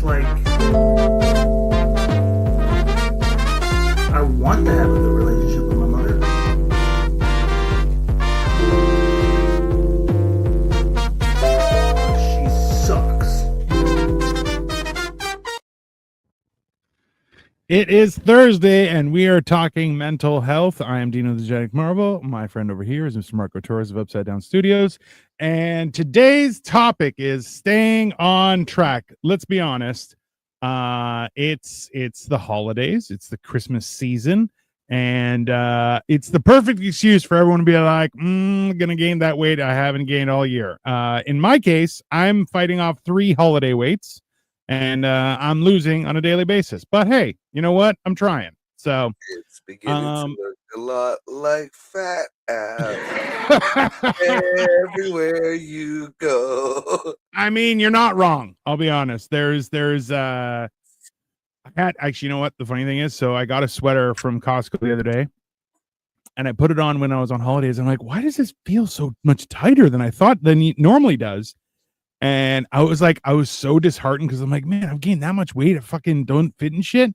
like I want to have a good relationship with my mother. She sucks. It is Thursday, and we are talking mental health. I am Dino the Genetic Marvel. My friend over here is Mr. Marco Torres of Upside Down Studios. And today's topic is staying on track. Let's be honest. It's the holidays. It's the Christmas season. And it's the perfect excuse for everyone to be like, gonna gain that weight I haven't gained all year. In my case, I'm fighting off 3 holiday weights. And I'm losing on a daily basis. But hey, you know what? I'm trying. So it's beginning to look a lot like fat ass everywhere you go. I mean, you're not wrong. I'll be honest. There's I had actually, you know what? The funny thing is, so I got a sweater from Costco the other day, and I put it on when I was on holidays. I'm like, why does this feel so much tighter than I thought than it normally does? And I was so disheartened because I'm like, man, I've gained that much weight. I fucking don't fit in shit.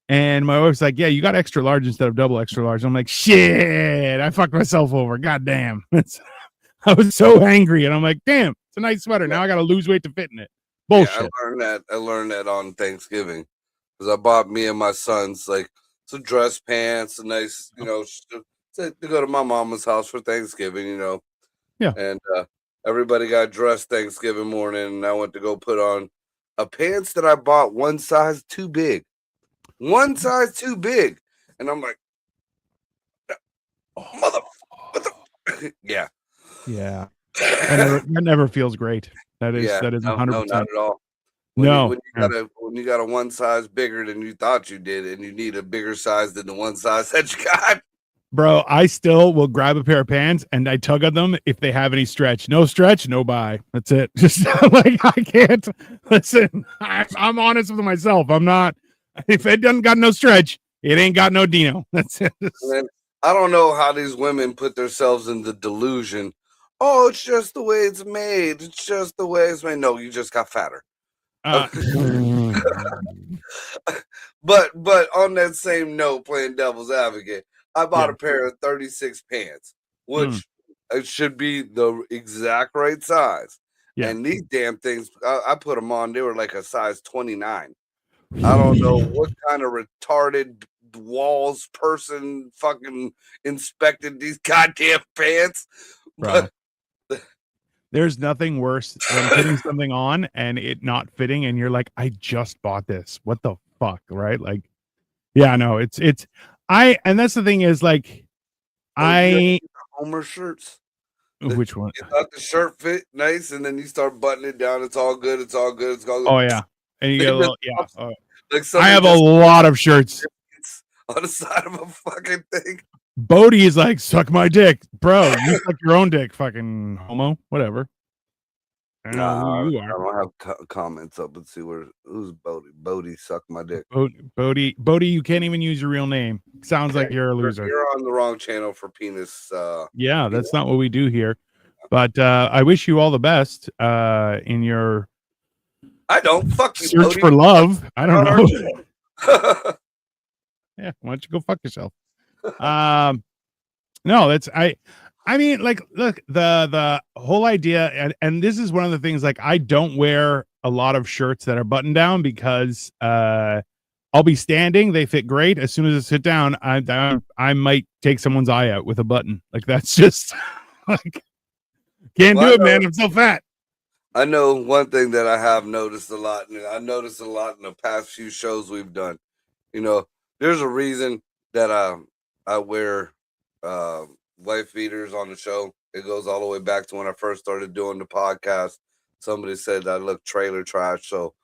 And my wife's like, yeah, you got extra large instead of double extra large. I'm like, shit, I fucked myself over. God damn. I was so angry. And I'm like, damn, it's a nice sweater. Now I got to lose weight to fit in it. Bullshit. Yeah, I learned that on Thanksgiving because I bought me and my sons like some dress pants, a nice, to go to my mama's house for Thanksgiving, Yeah. And, everybody got dressed Thanksgiving morning, and I went to go put on a pants that I bought one size too big. And I'm like, yeah. That never feels great. That is 100%. No, not at all. When you got a one size bigger than you thought you did, and you need a bigger size than the one size that you got. Bro, I still will grab a pair of pants and I tug at them if they have any stretch. No stretch, no buy. That's it. Just like I can't listen. I'm honest with myself. I'm not. If it doesn't got no stretch, it ain't got no Dino. That's it. Man, I don't know how these women put themselves in the delusion. Oh, it's just the way it's made. It's just the way it's made. No, you just got fatter. But on that same note, playing devil's advocate, I bought a pair of 36 pants, which it should be the exact right size. Yeah. And these damn things, I put them on. They were like a size 29. I don't know what kind of retarded walls person fucking inspected these goddamn pants. But there's nothing worse than putting something on and it not fitting. And you're like, I just bought this. What the fuck? Right? Like, yeah, no, and that's the thing is like, Homer shirts. Which one? You thought the shirt fit nice, and then you start buttoning it down. It's all good. It's all good. Oh yeah, and you get a little I have a lot of shirts on the side of a fucking thing. Bodie is like, suck my dick, bro. You suck your own dick, fucking homo. Whatever. I don't know who you are. I don't have comments up and see who's Bodie. Bodie, suck my dick. Bodie, you can't even use your real name. Sounds like you're a loser. You're on the wrong channel for penis. Yeah, that's not what we do here. But I wish you all the best in your. I don't fuck you, search Bodie. For love. I don't know. Yeah, why don't you go fuck yourself? No, that's I mean, like, look, the whole idea, and this is one of the things, like, I don't wear a lot of shirts that are buttoned down because I'll be standing, they fit great. As soon as I sit down, I might take someone's eye out with a button. Like, that's just like, can't do it, man. I'm so fat. I know one thing that I have noticed a lot, and I noticed a lot in the past few shows we've done. There's a reason that I wear wife beaters on the show. It goes all the way back to when I first started doing the podcast. Somebody said I look trailer trash, so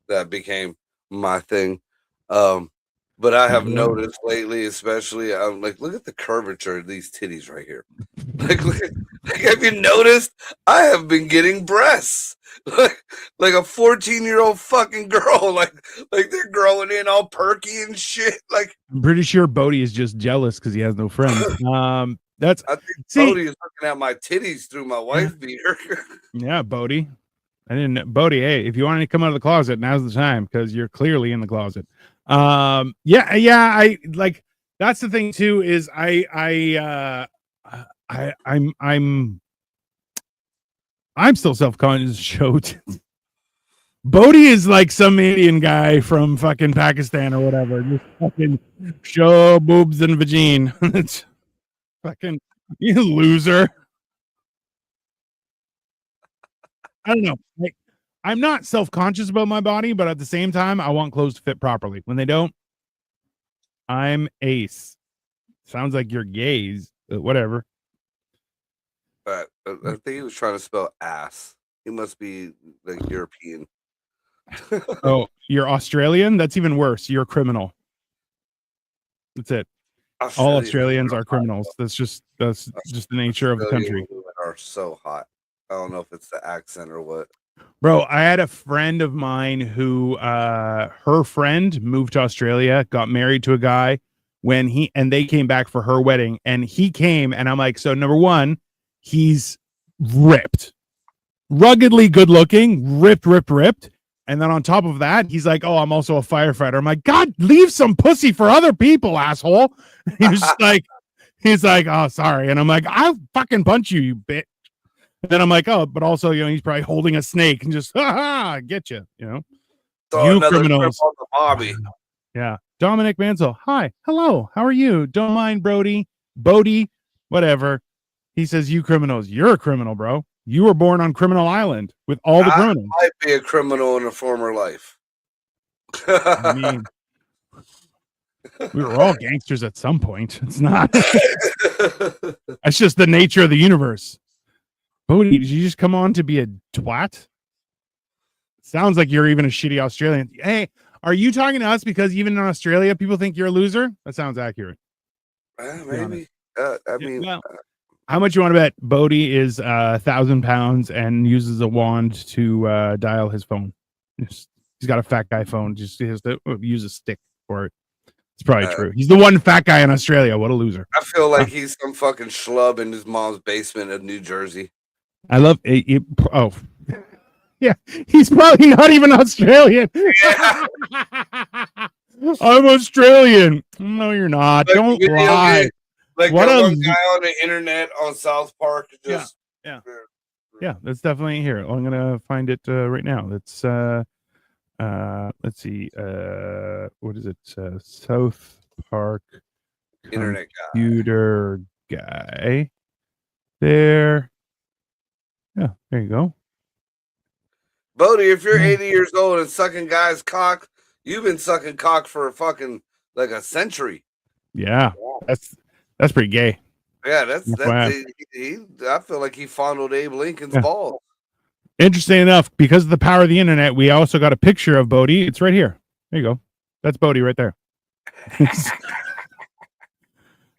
that became my thing. But I have noticed lately, especially, I'm like, look at the curvature of these titties right here. Like, have you noticed? I have been getting breasts, like a 14-year-old fucking girl. Like they're growing in all perky and shit. Like, I'm pretty sure Bodie is just jealous because he has no friends. I think Bodie is looking at my titties through my wife beater. Yeah, Bodie. I didn't, Bodie. Hey, if you want to come out of the closet, now's the time because you're clearly in the closet. Yeah. I like that's the thing too. Is I'm still self-conscious. Showed Bodie is like some Indian guy from fucking Pakistan or whatever. Just fucking show boobs and vagine. It's fucking you loser. I don't know. Like, I'm not self-conscious about my body, but at the same time, I want clothes to fit properly. When they don't, I'm ace. Sounds like you're gays, but whatever. But I think he was trying to spell ass. He must be like European. Oh, you're Australian? That's even worse. You're a criminal. That's it. All Australians are criminals. That's just the nature of the country. Women are so hot. I don't know if it's the accent or what. Bro, I had a friend of mine who her friend moved to Australia, got married to a guy and they came back for her wedding, and he came, and I'm like, so number one, he's ripped, ruggedly good looking, ripped. And then on top of that, he's like, oh, I'm also a firefighter. I'm like, God, leave some pussy for other people, asshole. He's like, oh, sorry. And I'm like, I'll fucking punch you, you bitch. And then I'm like, oh, but also, he's probably holding a snake and just, get you, So you criminals. On the Bobby. Yeah. Dominic Mansell. Hi. Hello. How are you? Don't mind Bodie, whatever. He says, you criminals. You're a criminal, bro. You were born on Criminal Island with all the criminals. I might be a criminal in a former life. I mean, we were all gangsters at some point. It's not. That's just the nature of the universe. Bodie, did you just come on to be a twat? Sounds like you're even a shitty Australian. Hey, are you talking to us because even in Australia, people think you're a loser? That sounds accurate. Maybe. How much you want to bet Bodie is 1,000 pounds and uses a wand to dial his phone? He's got a fat guy phone. Just he has to use a stick for it. It's probably true. He's the one fat guy in Australia. What a loser. I feel like he's some fucking schlub in his mom's basement of New Jersey. I love it. Oh, yeah. He's probably not even Australian. Yeah. I'm Australian. No, you're not. Like, don't lie. Like what that one guy on the internet on South Park. Just yeah. That's definitely here. I'm gonna find it right now. That's let's see. What is it? South Park internet computer guy. There. Yeah, there you go. Bodie, if you're 80 years old and sucking guys' cock, you've been sucking cock for fucking like a century. Yeah. That's pretty gay. Yeah, I feel like he fondled Abe Lincoln's balls. Interesting enough, because of the power of the internet, we also got a picture of Bodie. It's right here. There you go. That's Bodie right there.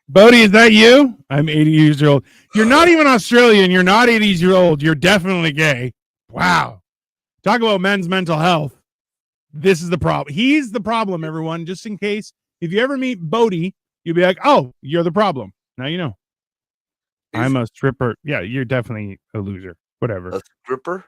Bodie, is that you? I'm 80 years old. You're not even Australian. You're not 80 years old. You're definitely gay. Wow. Talk about men's mental health. This is the problem. He's the problem, everyone. Just in case, if you ever meet Bodie, you'll be like, oh, you're the problem. Now you know. I'm a stripper. Yeah, you're definitely a loser. Whatever. A stripper?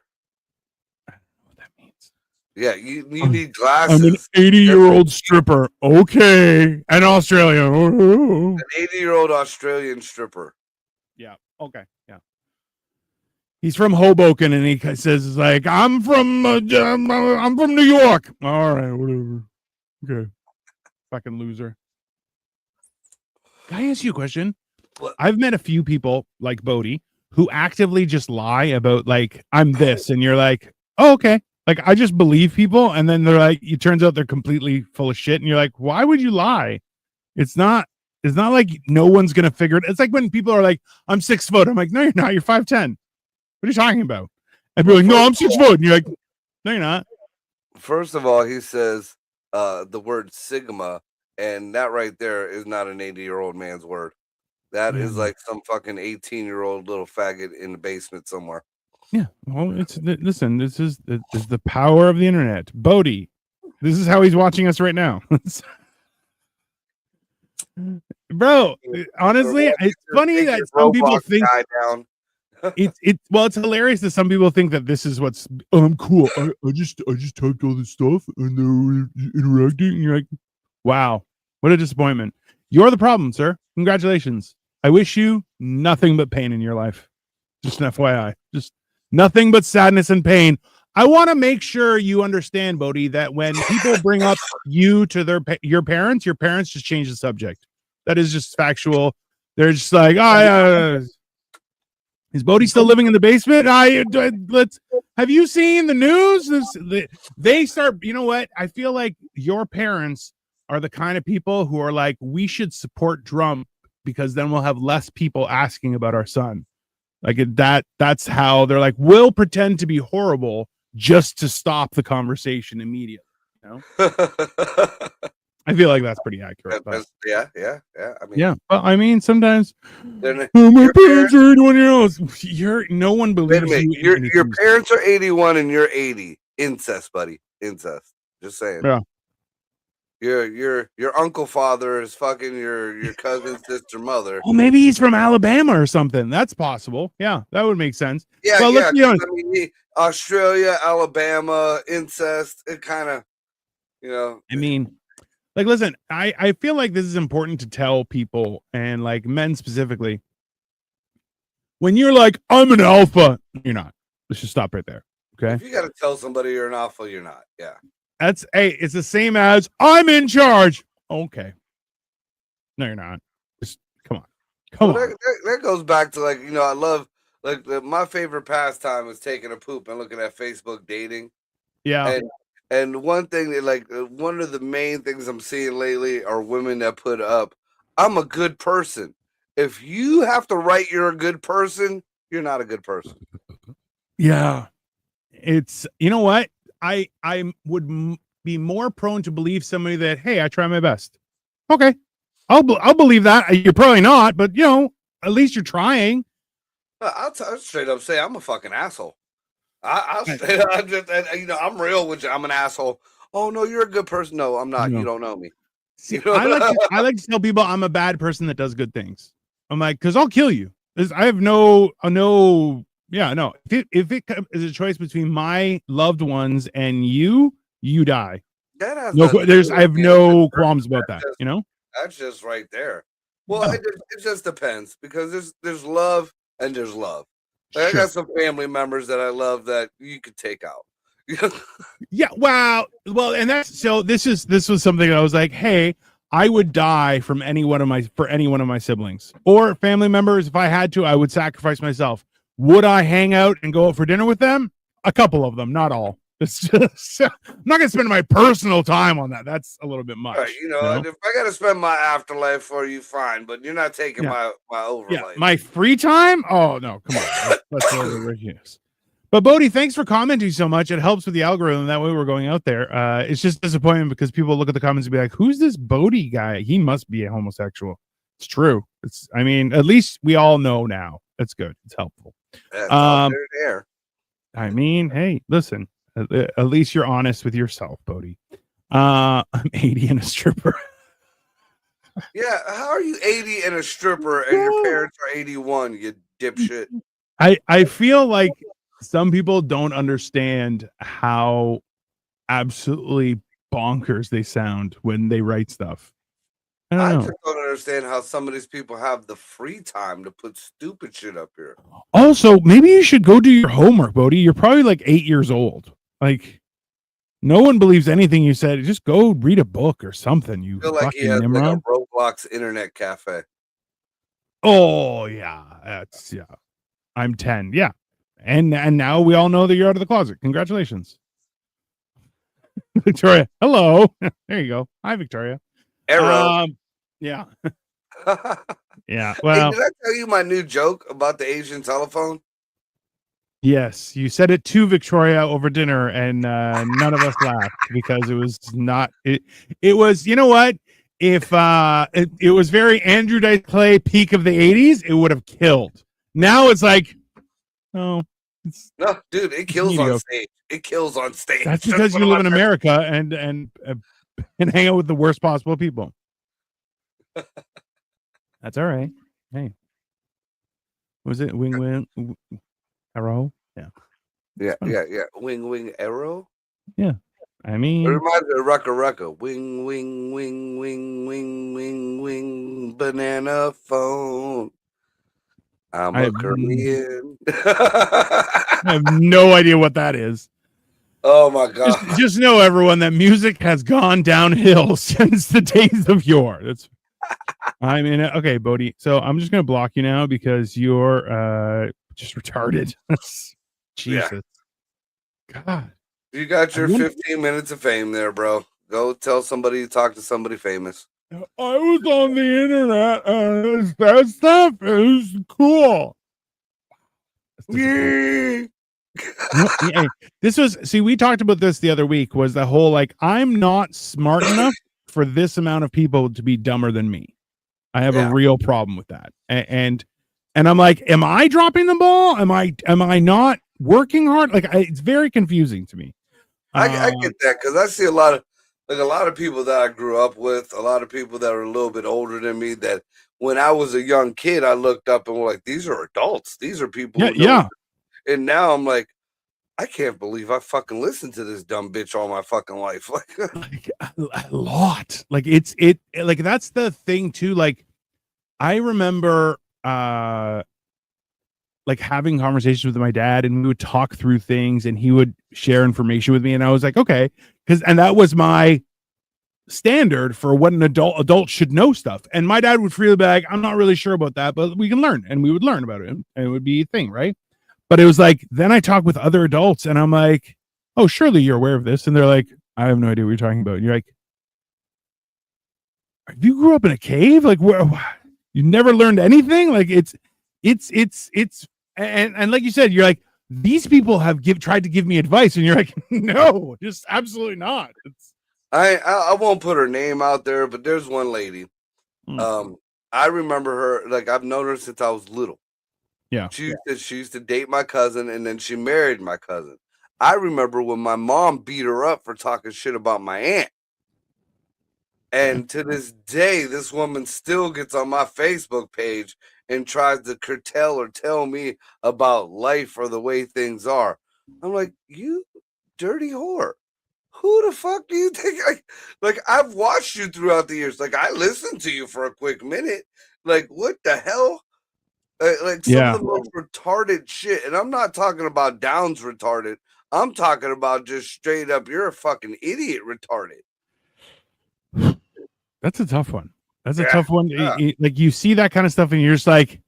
I don't know what that means. Yeah, you need glasses. I'm an 80-year-old stripper. Okay. An Australian. An 80-year-old Australian stripper. Yeah. Okay. Yeah. He's from Hoboken, and he says, like, I'm from New York. All right, whatever. Okay. Fucking loser. Can I ask you a question? What? I've met a few people like Bodie who actively just lie about, like, I'm this, and you're like, oh, okay. Like, I just believe people, and then they're like, it turns out they're completely full of shit, and you're like, why would you lie? It's not like no one's gonna figure it. It's like when people are like, I'm 6 foot. I'm like, no, you're not. You're 5'10". What are you talking about? And people are like, no, I'm 6 foot. And you're like, no, you're not. First of all, he says the word sigma, and that right there is not an 80-year-old man's word. That is like some fucking 18-year-old little faggot in the basement somewhere. Yeah. Well, listen, this is the power of the internet. Bodie, this is how he's watching us right now. Bro, honestly, it's funny that some people think It's hilarious that some people think that this is what's cool. I just typed all this stuff and they were interacting, and you're like, wow, what a disappointment. You're the problem, sir. Congratulations. I wish you nothing but pain in your life. Just an FYI. Just nothing but sadness and pain. I want to make sure you understand, Bodhi, that when people bring up you to your parents just change the subject. That is just factual. They're just like, is Bodhi still living in the basement? Let's. Have you seen the news? They start. You know what? I feel like your parents are the kind of people who are like, we should support Trump because then we'll have less people asking about our son. Like that's how they're like, we'll pretend to be horrible just to stop the conversation immediately. You know? I feel like that's pretty accurate. Yeah. I mean, yeah, but I mean, sometimes my parents are 81 years old. No one believes you. Your parents are 81 and you're 80. Incest, buddy. Incest. Just saying. Yeah. Your uncle father is fucking your cousin sister mother. Oh, maybe he's from Alabama or something. That's possible. Yeah, that would make sense. Yeah, well, yeah. let's be honest. I mean, Australia, Alabama, incest. It kind of, I mean, like, listen, I feel like this is important to tell people, and like men specifically. When you're like, I'm an alpha, you're not. Let's just stop right there. Okay. If you got to tell somebody you're an alpha, you're not. Yeah. It's the same as I'm in charge. Okay. No, you're not. Just come on. That goes back to, like, I love, like, my favorite pastime is taking a poop and looking at Facebook dating. Yeah. And one thing that, like, one of the main things I'm seeing lately are women that put up, I'm a good person. If you have to write you're a good person, you're not a good person. Yeah. It's, you know what? I would be more prone to believe somebody that, hey, I try my best. Okay. I'll believe that. You're probably not, but at least you're trying. I'll straight up say I'm a fucking asshole. I'll straight up, I'm real with you. I'm an asshole. Oh no, you're a good person. No, I'm not. You don't know me. See, I like to tell people I'm a bad person that does good things. I'm like, because I'll kill you. I have no. If it is a choice between my loved ones and you die. I have no qualms about that. That's just right there. Well, it just depends, because there's love and there's love. Like, I got some family members that I love that you could take out. Yeah. Wow. Well, and this was something I was like, hey, I would die for any one of my siblings or family members. If I had to, I would sacrifice myself. Would I hang out and go out for dinner with them? A couple of them, not all. It's just, I'm not going to spend my personal time on that. That's a little bit much. Right, if I got to spend my afterlife for you, fine, but you're not taking my overlife. Yeah, my free time? Oh, no, come on. That's ridiculous. But Bodhi, thanks for commenting so much. It helps with the algorithm. That way we're going out there. It's just disappointing because people look at the comments and be like, who's this Bodhi guy? He must be a homosexual. It's true. At least we all know now. That's good. It's helpful. There. I mean, hey, listen, at least you're honest with yourself, Bodhi. I'm 80 and a stripper. Yeah, how are you 80 and a stripper and your parents are 81, you dipshit? I feel like some people don't understand how absolutely bonkers they sound when they write stuff. I just don't understand how some of these people have the free time to put stupid shit up here. Also, maybe you should go do your homework, Bodhi. You're probably like 8 years old. Like, no one believes anything you said. Just go read a book or something. You feel like he has like a Roblox internet cafe. Oh yeah, I'm 10. Yeah, and now we all know that you're out of the closet. Congratulations, Victoria. Hello. There you go. Hi, Victoria. Arrow. Yeah. Yeah. Well, hey, did I tell you my new joke about the Asian telephone? Yes, you said it to Victoria over dinner, and none of us laughed because it was not. It was. You know what? If it was very Andrew Dice Clay peak of the '80s, it would have killed. Now it's like, no, dude, it kills on stage. It kills on stage. That's because you live in America and hang out with the worst possible people. That's all right. Hey, Was it Wing Arrow? Yeah. Yeah. Wing arrow. Yeah. I It mean, reminds me of Rucka Rucka. Wing, wing, banana phone. I'm I a have, Korean. I have no idea what that is. Oh my god. Just know, everyone, that music has gone downhill since the days of yore. I mean, okay, Bodhi. So I'm just gonna block you now because you're just retarded. Jesus, God. You got I your wonder- 15 minutes of fame there, bro. Go tell somebody, talk to somebody famous. I was on the internet and that stuff is cool. Yeah. Yeah, this was, see, we talked about this the other week, was the whole like, I'm not smart enough for this amount of people to be dumber than me. I have a real problem with that. And I'm like, am I dropping the ball? Am I not working hard? Like, it's very confusing to me. I get that because I see a lot of people that I grew up with, a lot of people that are a little bit older than me. That when I was a young kid, I looked up and were like, "These are adults. These are people who know." Yeah. And now I'm like, I can't believe I fucking listened to this dumb bitch all my fucking life. Like a lot. Like like that's the thing too. Like I remember like having conversations with my dad, and we would talk through things and he would share information with me, and I was like, okay, and that was my standard for what an adult should know stuff. And my dad would freely be like, I'm not really sure about that, but we can learn, and we would learn about it, and it would be a thing, right? But it was like, then I talk with other adults and I'm like, oh, surely you're aware of this, and they're like, I have no idea what you're talking about. And you're like, you grew up in a cave? Like, where you never learned anything? Like, it's and like you said, you're like, these people have tried to give me advice, and you're like, no, just absolutely not. I won't put her name out there, but there's one lady. I remember her, like I've known her since I was little. Yeah. She used to date my cousin, and then she married my cousin. I remember when my mom beat her up for talking shit about my aunt. And to this day, this woman still gets on my Facebook page and tries to curtail or tell me about life or the way things are. I'm like, you dirty whore. Who the fuck do you think? Like I've watched you throughout the years. Like I listened to you for a quick minute. Like what the hell? Like some of the most retarded shit. And I'm not talking about Downs retarded. I'm talking about just straight up, you're a fucking idiot retarded. That's a tough one. That's a tough one. Like you see that kind of stuff and you're just like,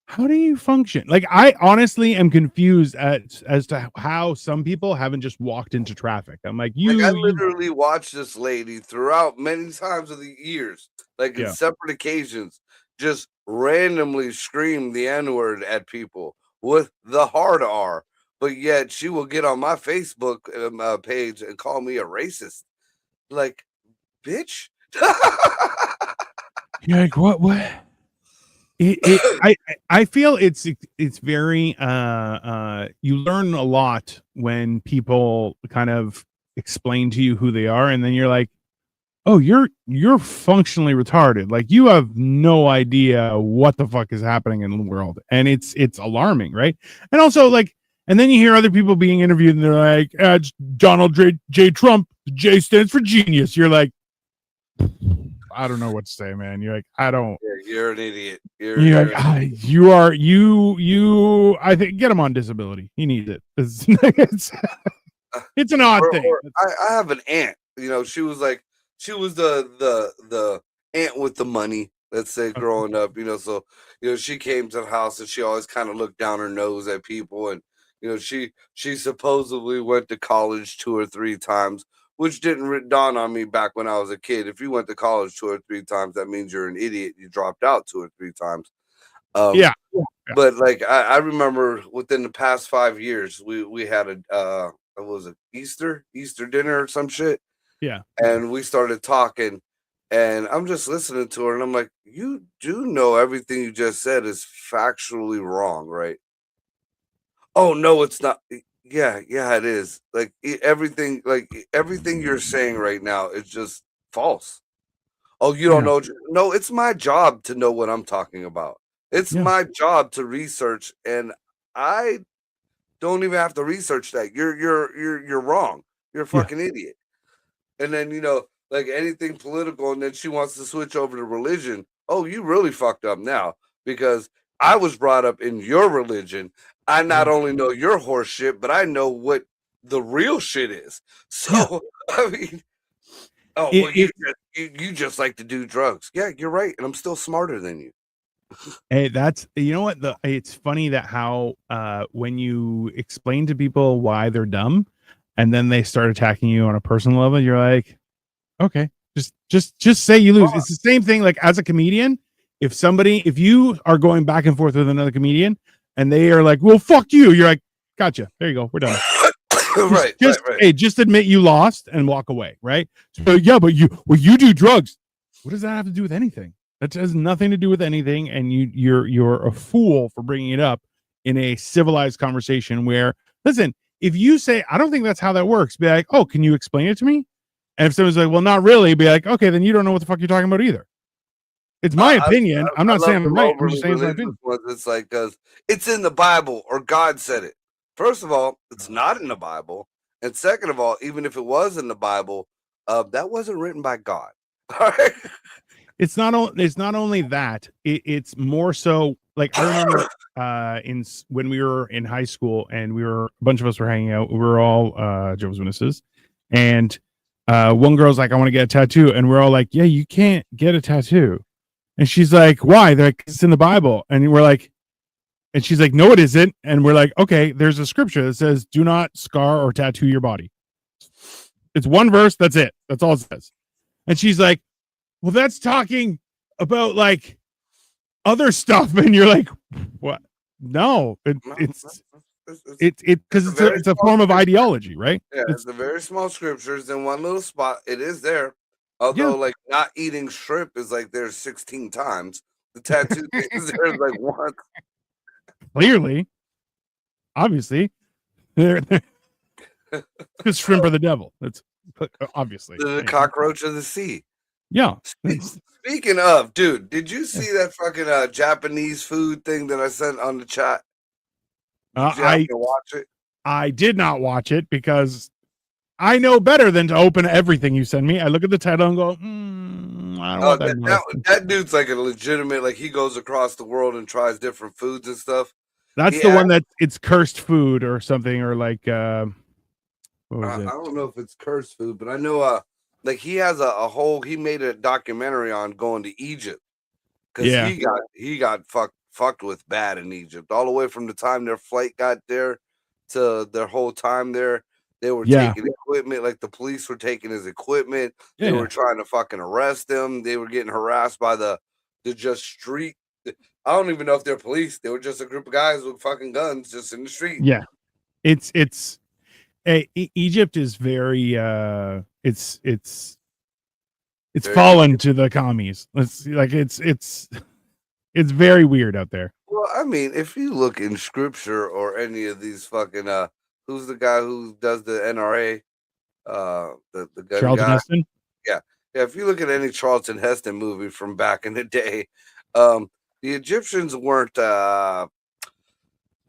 how do you function? Like I honestly am confused as to how some people haven't just walked into traffic. I'm like, I literally watched this lady throughout many times of the years, like in separate occasions, just randomly scream the N-word at people with the hard R, but yet she will get on my Facebook page and call me a racist. Like, bitch. You're like, what? I feel it's very you learn a lot when people kind of explain to you who they are, and then you're like, oh, you're functionally retarded. Like you have no idea what the fuck is happening in the world, and it's alarming, right? And also like, and then you hear other people being interviewed, and they're like, it's Donald J. Trump. J stands for genius. You're like, I don't know what to say, man. You're like, I don't. Yeah, you're an idiot. You are. I think get him on disability. He needs it. It's an odd thing. I have an aunt. You know, she was the aunt with the money. Let's say growing up, you know, so you know she came to the house and she always kind of looked down her nose at people, and you know she supposedly went to college 2 or 3 times, which didn't dawn on me back when I was a kid. If you went to college 2 or 3 times, that means you're an idiot. You dropped out 2 or 3 times. Yeah. But like I remember within the past 5 years, we had what was it, Easter dinner or some shit. Yeah. And we started talking, and I'm just listening to her, and I'm like, you do know everything you just said is factually wrong, right? Oh no, it's not. Yeah, it is. Like everything you're saying right now is just false. Oh, you don't know? No, it's my job to know what I'm talking about. It's Yeah. my job to research, and I don't even have to research that. You're wrong. You're a Yeah. fucking idiot. And then, like anything political, and then she wants to switch over to religion. Oh, you really fucked up now, because I was brought up in your religion. I not only know your horse shit, but I know what the real shit is. So, I mean, well, you just like to do drugs. Yeah, you're right, and I'm still smarter than you. Hey, that's, you know what, it's funny that how when you explain to people why they're dumb and then they start attacking you on a personal level, you're like, okay, just say you lose. It's the same thing like as a comedian. If you are going back and forth with another comedian and they are like, well, fuck you, you're like, gotcha, there you go, we're done. Right. Hey, just admit you lost and walk away, right? So yeah, but you do drugs. What does that have to do with anything? That has nothing to do with anything, and you're a fool for bringing it up in a civilized conversation where, listen, if you say, I don't think that's how that works, be like, oh, can you explain it to me? And if someone's like, well, not really, be like, okay, then you don't know what the fuck you're talking about either. It's my opinion. I'm not saying I'm right. I'm just saying it's my opinion. It's like, because it's in the Bible or God said it. First of all, it's not in the Bible. And second of all, even if it was in the Bible, that wasn't written by God. All right. It's not only that, it's more so like, I remember when we were in high school and a bunch of us were hanging out, we were all Jehovah's Witnesses, and one girl's like, I want to get a tattoo, and we're all like, yeah, you can't get a tattoo. And she's like, why? They're like, it's in the Bible. And we're like, and she's like, no, it isn't. And we're like, okay, there's a scripture that says, do not scar or tattoo your body. It's one verse, that's it, that's all it says. And she's like, well, that's talking about like other stuff, and you're like, what? No, it's because it's a form of ideology, right? Yeah, it's a very small scriptures in one little spot. It is there, although like not eating shrimp is like there 16 times. The tattoo thing is there like once. Clearly, obviously, because shrimp are the devil. That's obviously the cockroach of the sea. Yeah. Speaking of, dude, did you see that fucking Japanese food thing that I sent on the chat? Did you have to watch it? I did not watch it because I know better than to open everything you send me. I look at the title and go, I don't want that dude's like a legitimate, like he goes across the world and tries different foods and stuff. That's the one that it's cursed food or something, or like what was it? I don't know if it's cursed food, but I know like he has he made a documentary on going to Egypt, because he got fucked with bad in Egypt, all the way from the time their flight got there to their whole time there. They were taking equipment, like the police were taking his equipment. They were trying to fucking arrest him. They were getting harassed by the just street. I don't even know if they're police. They were just a group of guys with fucking guns just in the street. Yeah, it's Egypt is very it's fallen to the commies. It's very weird out there. Well, I mean, if you look in scripture or any of these fucking who's the guy who does the NRA? The gun Charlton guy. Heston? Yeah. If you look at any Charlton Heston movie from back in the day, the Egyptians weren't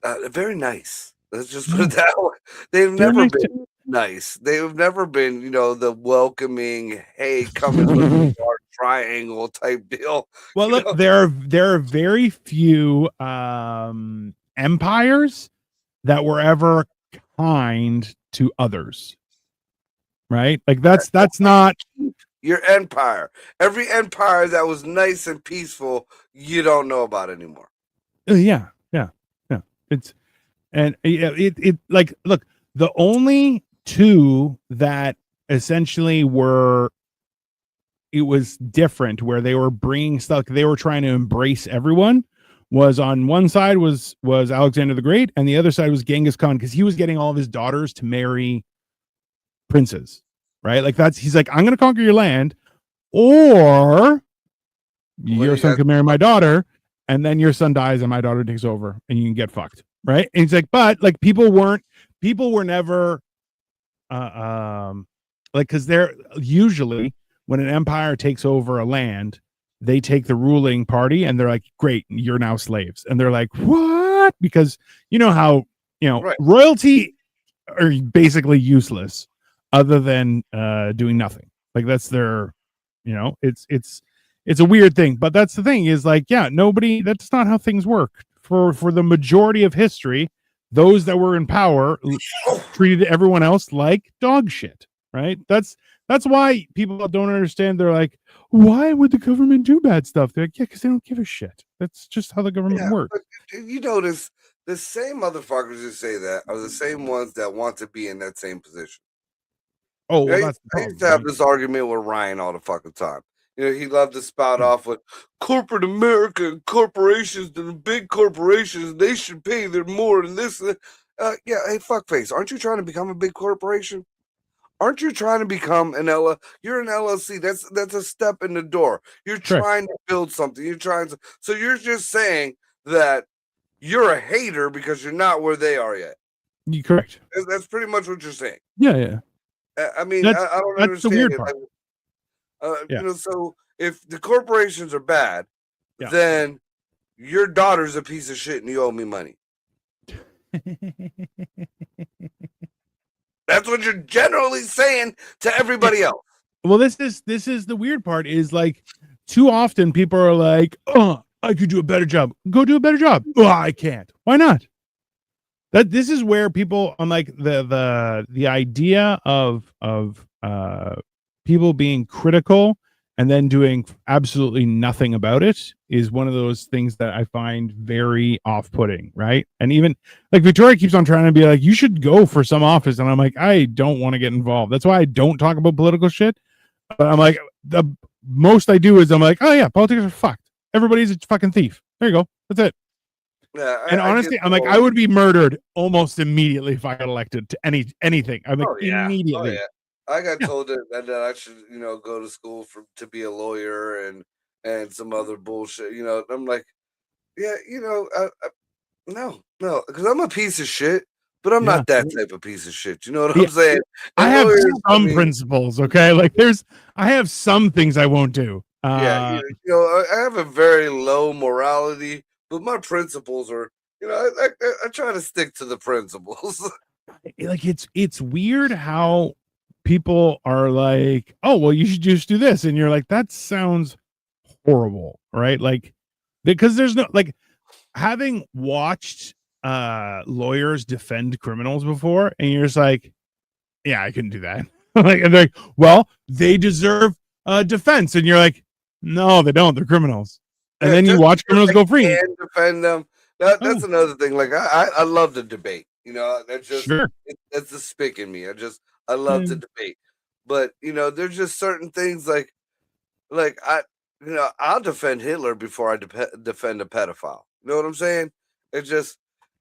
very nice. Let's just put it that way. They've never been nice. They've never been, the welcoming, hey, come into the dark triangle type deal. Well, look, there are very few empires that were ever kind to others, right? Like that's not your empire. Every empire that was nice and peaceful, you don't know about anymore. Yeah. It's it like, look, the only two that essentially it was different, where they were bringing stuff, they were trying to embrace everyone, was on one side was Alexander the Great, and the other side was Genghis Khan, because he was getting all of his daughters to marry princes, right? Like he's like, I'm going to conquer your land, or your son can marry my daughter, and then your son dies and my daughter takes over and you can get fucked, right? And he's like, but like people were never like, because they're usually, when an empire takes over a land, they take the ruling party and they're like, great, you're now slaves. And they're like, what? Because you know how, Right. royalty are basically useless other than doing nothing. Like that's their, it's a weird thing. But that's the thing is like, yeah, that's not how things work. For the majority of history, those that were in power treated everyone else like dog shit, right? That's why people don't understand. They're like, why would the government do bad stuff? They're like, yeah, because they don't give a shit. That's just how the government works. But you notice the same motherfuckers who say that are the same ones that want to be in that same position. Oh, well, I, that's the I problem, used to have right? this argument with Ryan all the fucking time. He loved to spout off with corporate America and corporations and the big corporations. They should pay their more than this. Yeah, hey, fuckface, aren't you trying to become a big corporation? Aren't you trying to become an You're an LLC. That's a step in the door. You're Correct. trying to build something. You're trying to. So you're just saying that you're a hater because you're not where they are yet. You correct. That's pretty much what you're saying. Yeah. I mean, That's I don't that's the understand weird it. part. Yeah. So if the corporations are bad, Yeah. then your daughter's a piece of shit and you owe me money. That's what you're generally saying to everybody else. Well, this is the weird part is like too often people are like, oh, I could do a better job. Go do a better job. Oh, I can't. Why not? This is where people on like the idea of people being critical and then doing absolutely nothing about it is one of those things that I find very off-putting, right? And even like Victoria keeps on trying to be like, you should go for some office, and I'm like, I don't want to get involved. That's why I don't talk about political shit. But I'm like, the most I do is I'm like, oh yeah, politics are fucked. Everybody's a fucking thief. There you go. That's it. Yeah, And honestly, I'm like, I would be murdered almost immediately if I got elected to anything. I'm like, immediately. Yeah. I got told that I should, go to school to be a lawyer and some other bullshit. I'm like, yeah, no, because I'm a piece of shit, but I'm not that type of piece of shit. You know what I'm saying? I have some principles, okay? Like I have some things I won't do. I have a very low morality, but my principles are, I try to stick to the principles. Like it's weird how people are like, oh, well, you should just do this, and you're like, that sounds horrible, right? Like because there's no like having watched lawyers defend criminals before, and you're just like, yeah, I couldn't do that. Like, and they're like, well, they deserve defense, and you're like, no, they don't. They're criminals. And then you watch criminals go free. And defend them. That's another thing. Like I love the debate. That's just that's the spick in me. I love to debate. But there's just certain things like I'll defend Hitler before I defend a pedophile. You know what I'm saying? It's just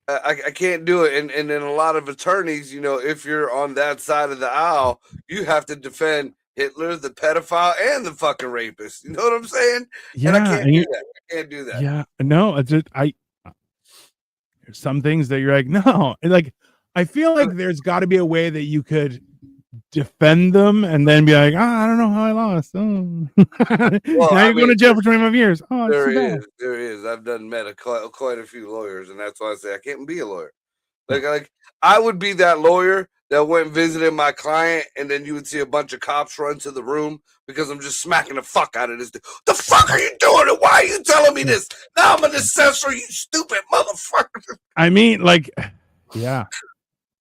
I can't do it. And then a lot of attorneys, if you're on that side of the aisle, you have to defend Hitler, the pedophile, and the fucking rapist. You know what I'm saying? Yeah, and I can't do that. I can't do that. Yeah, no, it's just there's some things that you're like, no, and like I feel like there's got to be a way that you could defend them and then be like, I don't know how I lost. Oh. Well, now you're going to jail for 25 years. Oh, there is. I've met quite a few lawyers, and that's why I say I can't be a lawyer. Like I would be that lawyer that went and visited my client, and then you would see a bunch of cops run to the room because I'm just smacking the fuck out of this dude. The fuck are you doing? And why are you telling me this? Now I'm an assessor, you stupid motherfucker. I mean, like, yeah.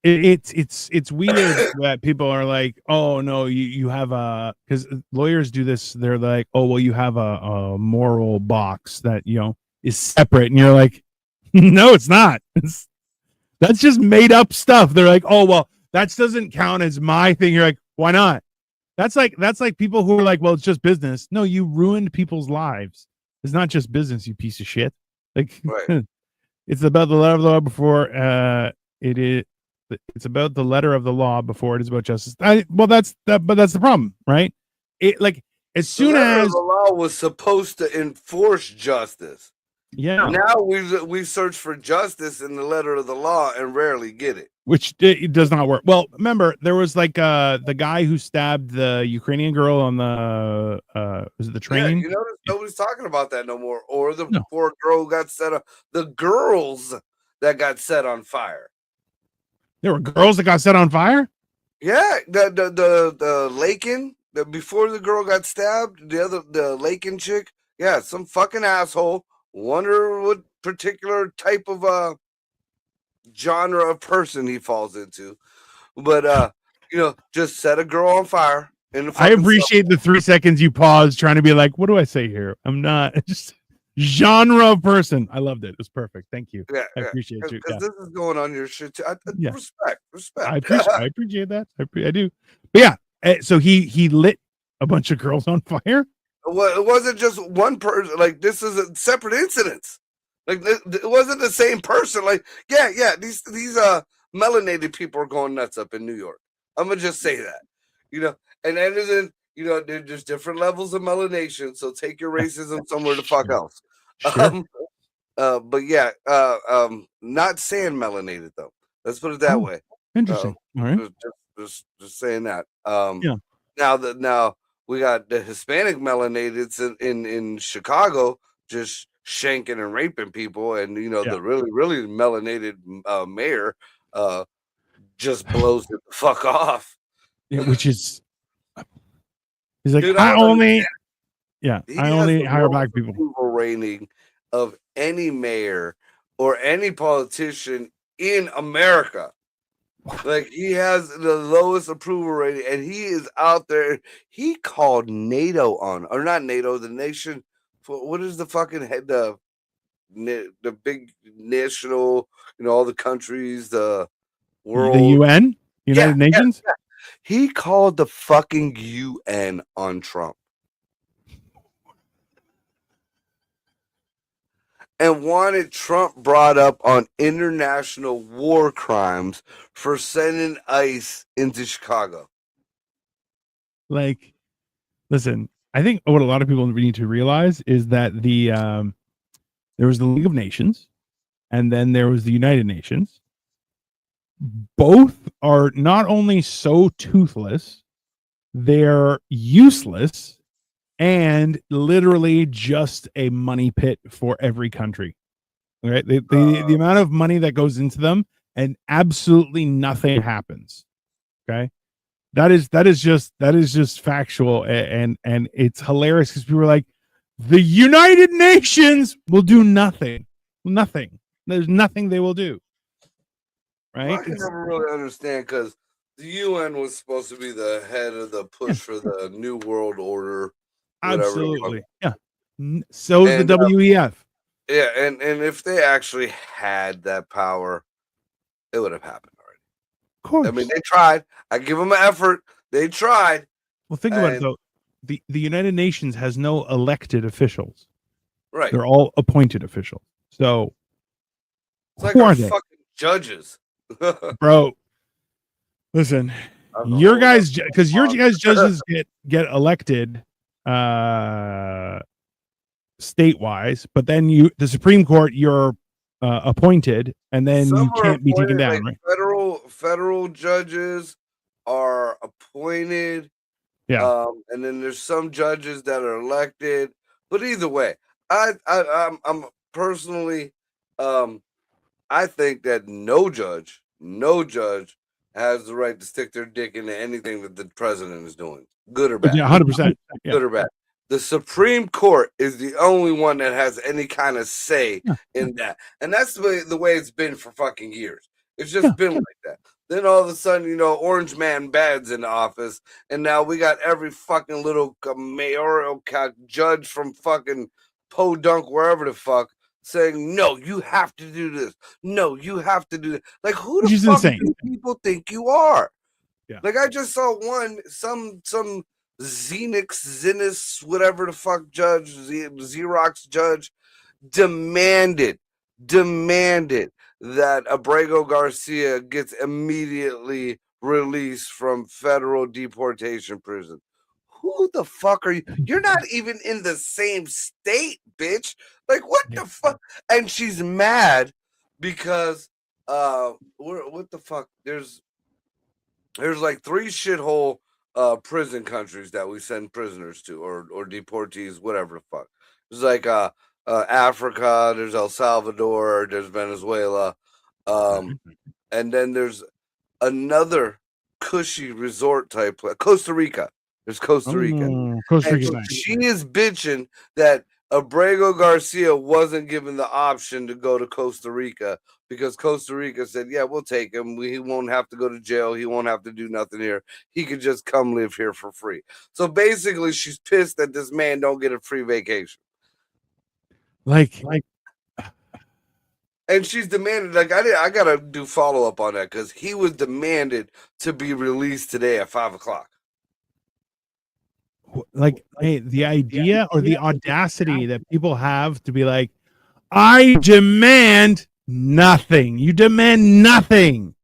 It's weird that people are like, oh no, you have a, because lawyers do this, they're like, oh well, you have a moral box that is separate, and you're like, no, it's not. That's just made up stuff. They're like, oh well, that doesn't count as my thing. You're like, why not? That's like people who are like, well, it's just business. No, you ruined people's lives. It's not just business, you piece of shit. Like, right. It's about the letter of the law before it is. It's about the letter of the law before it is about justice. But that's the problem, right? It like as soon as the law was supposed to enforce justice. Yeah. Now we search for justice in the letter of the law and rarely get it. Which it does not work. Well, remember there was like the guy who stabbed the Ukrainian girl on the was it the Yeah, train? you notice nobody's talking about that no more. Or the No, poor girl who got set up. The girls that got set on fire. there were girls that got set on fire. Yeah, the Lakin, before the girl got stabbed, the Lakin chick, yeah, some fucking asshole. Wonder what particular type of genre of person he falls into. But just set a girl on fire in the I fucking appreciate the 3 seconds you paused trying to be like, what do I say here? I'm not just genre of person. I loved it. It was perfect. Thank you. yeah, I appreciate you. because Yeah. this is going on your shit too. Yeah. Respect. I appreciate that. I do. But yeah, so he lit a bunch of girls on fire. Well, it wasn't just one person. Like, this is a separate incidents. Like, it wasn't the same person. Like, yeah, these melanated people are going nuts up in New York. I'm gonna just say that, and that isn't, there's different levels of melanation. So take your racism somewhere the fuck else. Sure. But yeah, not saying melanated though. Let's put it that way. Interesting. All right. Just saying that. Yeah. Now we got the Hispanic melanateds in Chicago just shanking and raping people, and the really melanated mayor just blows it the fuck off. Yeah, which is he's like, Dude, I only he I has only the hire lowest black people. approval rating of any mayor or any politician in America. Like, he has the lowest approval rating, and he is out there. He called NATO on, or not NATO, the nation. What is the fucking head? The big national, all the countries, the world, The UN, United Nations. Yeah. He called the fucking UN on Trump. And wanted Trump brought up on international war crimes for sending ICE into Chicago. Like, listen, I think what a lot of people need to realize is that there was the League of Nations, and then there was the United Nations. Both are not only so toothless, they're useless and literally just a money pit for every country. Right? The amount of money that goes into them, and absolutely nothing happens. Okay. That is just factual, and it's hilarious because people are like, the United Nations will do nothing. There's nothing they will do. Right? Well, I can never really understand, because the UN was supposed to be the head of the push for the New World Order. Absolutely. Yeah. So is the WEF. Yeah, and if they actually had that power, it would have happened already. Of course. I mean, they tried. I give them an effort. They tried. Well, think about it though. The United Nations has no elected officials. Right. They're all appointed officials. So it's like our fucking judges. Bro, listen, your guys, because your guys judges get elected state-wise, but then the Supreme Court, you're appointed, and then you can't be taken down, like, right? Federal judges are appointed. Yeah. And then there's some judges that are elected. But either way, I'm personally, I think that no judge has the right to stick their dick into anything that the president is doing, good or bad. Yeah, 100%. Good or bad. The Supreme Court is the only one that has any kind of say in that. And that's the way it's been for fucking years. It's just been like that. Then all of a sudden, Orange Man Bad's in the office, and now we got every fucking little mayoral judge from fucking Podunk, wherever the fuck, saying, no, you have to do this. No, you have to do that. Like, who the fuck do people think you are? Yeah. Like, I just saw some Zenix, whatever the fuck judge, Xerox judge, demanded that Abrego Garcia gets immediately released from federal deportation prison. who the fuck are you? You're not even in the same state, bitch. Like, what the fuck? And she's mad because what the fuck? There's like 3 shithole prison countries that we send prisoners to, or deportees, whatever the fuck. There's like Africa, there's El Salvador, there's Venezuela, and then there's another cushy resort type place, Costa Rica. There's Costa Rica. Costa And Rica. so she is bitching that Abrego Garcia wasn't given the option to go to Costa Rica because Costa Rica said, yeah, we'll take him. He won't have to go to jail. He won't have to do nothing here. He could just come live here for free. So basically, she's pissed that this man don't get a free vacation. Like, and she's demanded, like, I gotta do follow up on that because he was demanded to be released today at 5:00. like, hey, the idea or the audacity that people have to be like, I demand nothing. You demand nothing.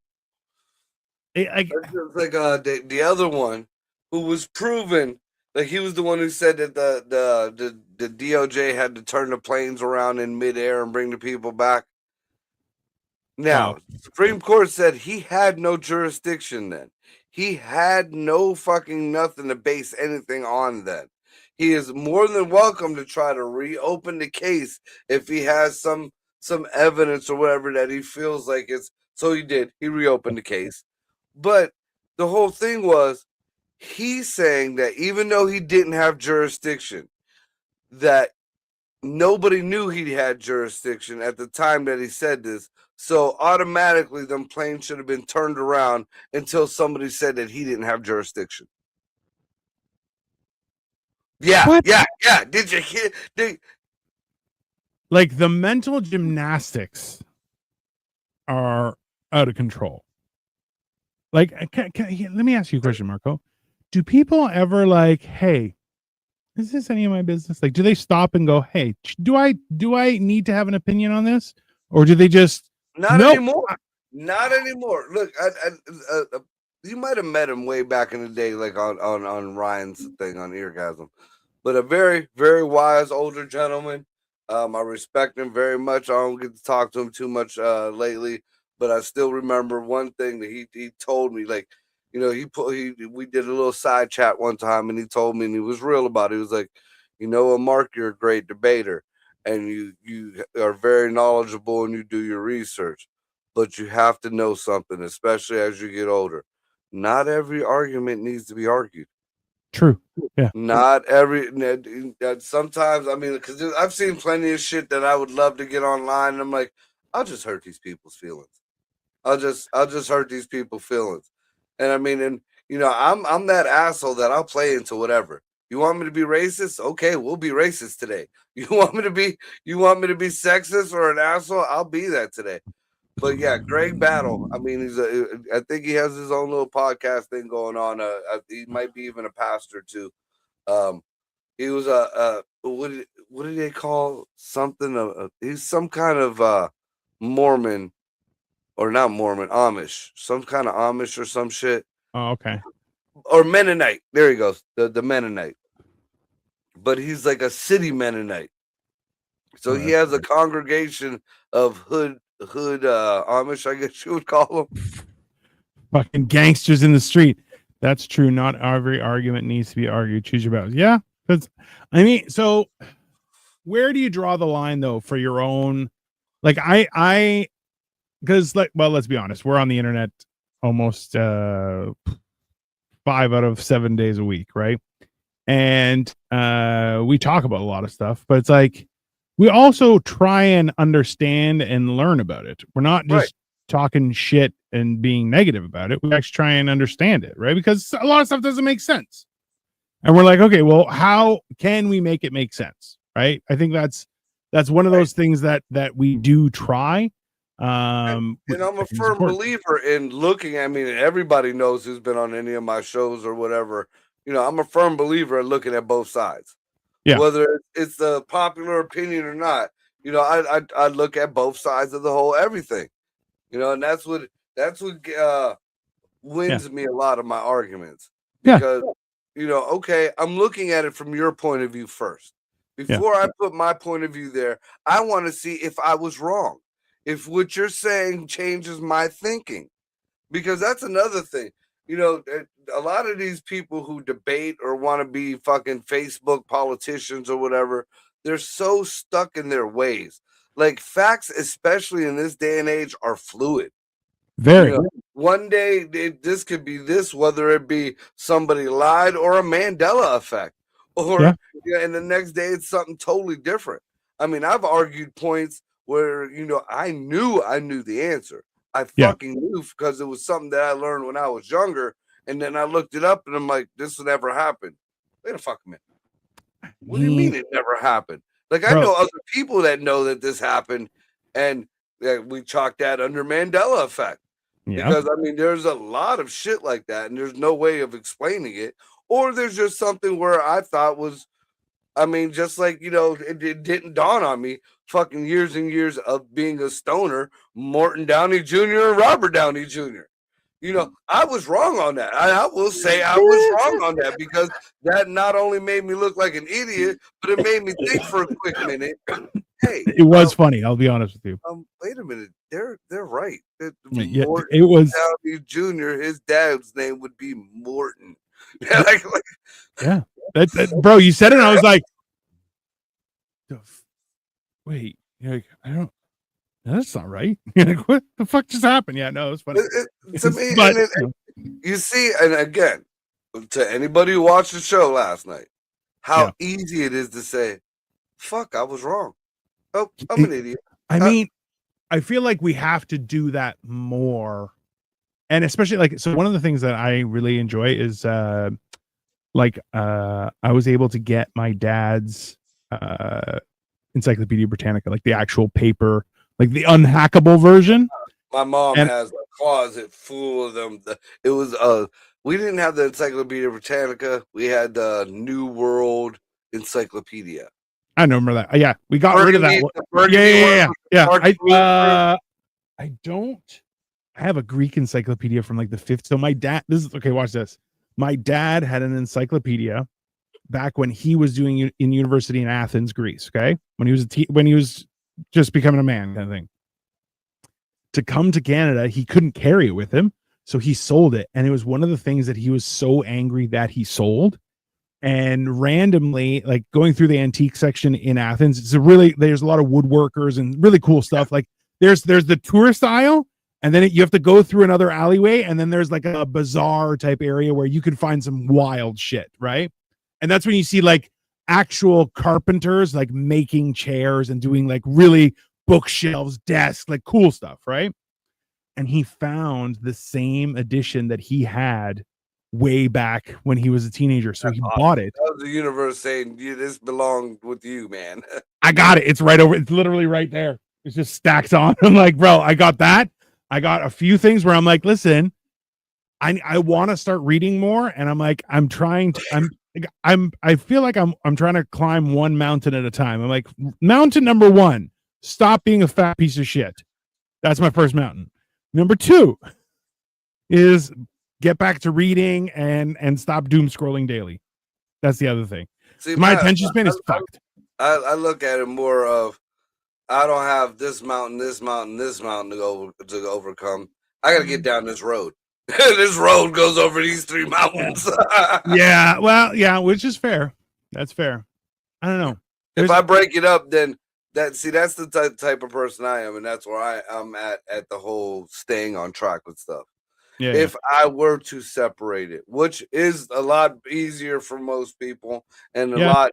Like the other one who was proven, like, he was the one who said that the DOJ had to turn the planes around in midair and bring the people back. Now, Supreme Court said he had no jurisdiction then. He had no fucking nothing to base anything on then. He is more than welcome to try to reopen the case if he has some evidence or whatever that he feels like it's. So he did. He reopened the case. But the whole thing was he's saying that even though he didn't have jurisdiction, that nobody knew he had jurisdiction at the time that he said this. So automatically, them planes should have been turned around until somebody said that he didn't have jurisdiction. Yeah, what? yeah. Did you hear? Like, the mental gymnastics are out of control. Like, let me ask you a question, Marco. Do people ever like, hey, is this any of my business? Like, do they stop and go, hey, do I need to have an opinion on this? Or do they just Not anymore. Not anymore. Look, you might have met him way back in the day, like on Ryan's thing on Eargasm. But a very, very wise older gentleman. I respect him very much. I don't get to talk to him too much lately, but I still remember one thing that he told me. Like, you know, we did a little side chat one time, and he told me, and he was real about it. He was like, you know, Mark, you're a great debater, and you are very knowledgeable, and you do your research, but you have to know something, especially as you get older. Not every argument needs to be argued. True. Yeah. Not every. Sometimes, I mean, because I've seen plenty of shit that I would love to get online, and I'm like, I'll just hurt these people's feelings. I'll just hurt these people's feelings. And I mean, and you know, I'm that asshole that I'll play into whatever. You want me to be racist? Okay, we'll be racist today. You want me to be sexist or an asshole? I'll be that today. But yeah, Greg Battle. I mean, I think he has his own little podcast thing going on. He might be even a pastor too. He was what did they call something? He's some kind of Mormon, or not Mormon, Amish, some kind of Amish or some shit. Oh, okay. Or Mennonite. There he goes, the Mennonite. But he's like a city Mennonite. So he has a congregation of hood Amish, I guess you would call them. Fucking gangsters in the street. That's true. Not every argument needs to be argued. Choose your battles. Yeah. Because, I mean, so where do you draw the line, though, for your own? Like, because, like, well, let's be honest. We're on the internet almost 5 out of 7 days a week, right? And we talk about a lot of stuff, but it's like we also try and understand and learn about it. We're not just talking shit and being negative about it. We actually try and understand it, right? Because a lot of stuff doesn't make sense. And we're like, okay, well, how can we make it make sense? Right? I think that's one of those things that we do try. And I'm a firm believer in looking. I mean, everybody knows who's been on any of my shows or whatever. You know, I'm a firm believer in looking at both sides. Yeah. Whether it's the popular opinion or not, you know, I look at both sides of the whole everything. You know, and that's what wins me a lot of my arguments. Because okay, I'm looking at it from your point of view first. Before I put my point of view there, I want to see if I was wrong. If what you're saying changes my thinking. Because that's another thing. A lot of these people who debate or want to be fucking Facebook politicians or whatever, they're so stuck in their ways. Like facts, especially in this day and age, are fluid. Very. One day this could be this, whether it be somebody lied or a Mandela effect, or and the next day it's something totally different. I mean, I've argued points where I knew the answer. I fucking knew because it was something that I learned when I was younger, and then I looked it up and I'm like, this will never happen. Wait a fucking minute. What do you mean it never happened? Like, I know other people that know that this happened, and we chalk that under Mandela effect. Because I mean, there's a lot of shit like that, and there's no way of explaining it. Or there's just something where I thought was, I mean, just like it didn't dawn on me. Fucking years and years of being a stoner, Morton Downey Jr. and Robert Downey Jr. I was wrong on that. I will say I was wrong on that because that not only made me look like an idiot, but it made me think for a quick minute. Hey, it was funny. I'll be honest with you. Wait a minute. They're right. Morton it was Downey Jr. His dad's name would be Morton. Bro, you said it, and I was like, wait, I don't. That's not right. What the fuck just happened? Yeah, no, it's funny. To me, but, you see, and again, to anybody who watched the show last night, how easy it is to say, "Fuck, I was wrong." Oh, I'm an idiot. I mean, I feel like we have to do that more, and especially so. One of the things that I really enjoy is I was able to get my dad's Encyclopedia Britannica, like the actual paper. Like the unhackable version. My mom has a closet full of them. It was we didn't have the Encyclopedia Britannica. We had the New World Encyclopedia. I remember that. Yeah, we got rid of that one. Yeah. I don't. I have a Greek encyclopedia from like the 5th. So my dad. This is okay. Watch this. My dad had an encyclopedia back when he was doing in university in Athens, Greece. Okay, when he was just becoming a man kind of thing. To come to Canada, he couldn't carry it with him, so he sold it. And it was one of the things that he was so angry that he sold. And randomly, like going through the antique section in Athens, there's a lot of woodworkers and really cool stuff. Like there's the tourist aisle, and then you have to go through another alleyway, and then there's like a bazaar type area where you can find some wild shit, right? And that's when you see like actual carpenters like making chairs and doing like really bookshelves, desks, like cool stuff, right? And he found the same edition that he had way back when he was a teenager, so he bought it. That was the universe saying, "This belonged with you, man." I got it. It's right over. It's literally right there. It's just stacked on. I'm like, bro, I got that. I got a few things where I'm like, listen, I want to start reading more, and I'm like, I feel like I'm trying to climb one mountain at a time. I'm like, mountain number 1, stop being a fat piece of shit. That's my first mountain. Number 2 is get back to reading and stop doom scrolling daily. That's the other thing. See, my attention span is fucked. I look at it more of, I don't have this mountain to overcome. I got to get down this road. This road goes over these 3 mountains. Yeah, well, yeah, which is fair. That's fair. I don't know. If I break it up, then that's the type of person I am, and that's where I'm at the whole staying on track with stuff. Yeah. If I were to separate it, which is a lot easier for most people and a lot,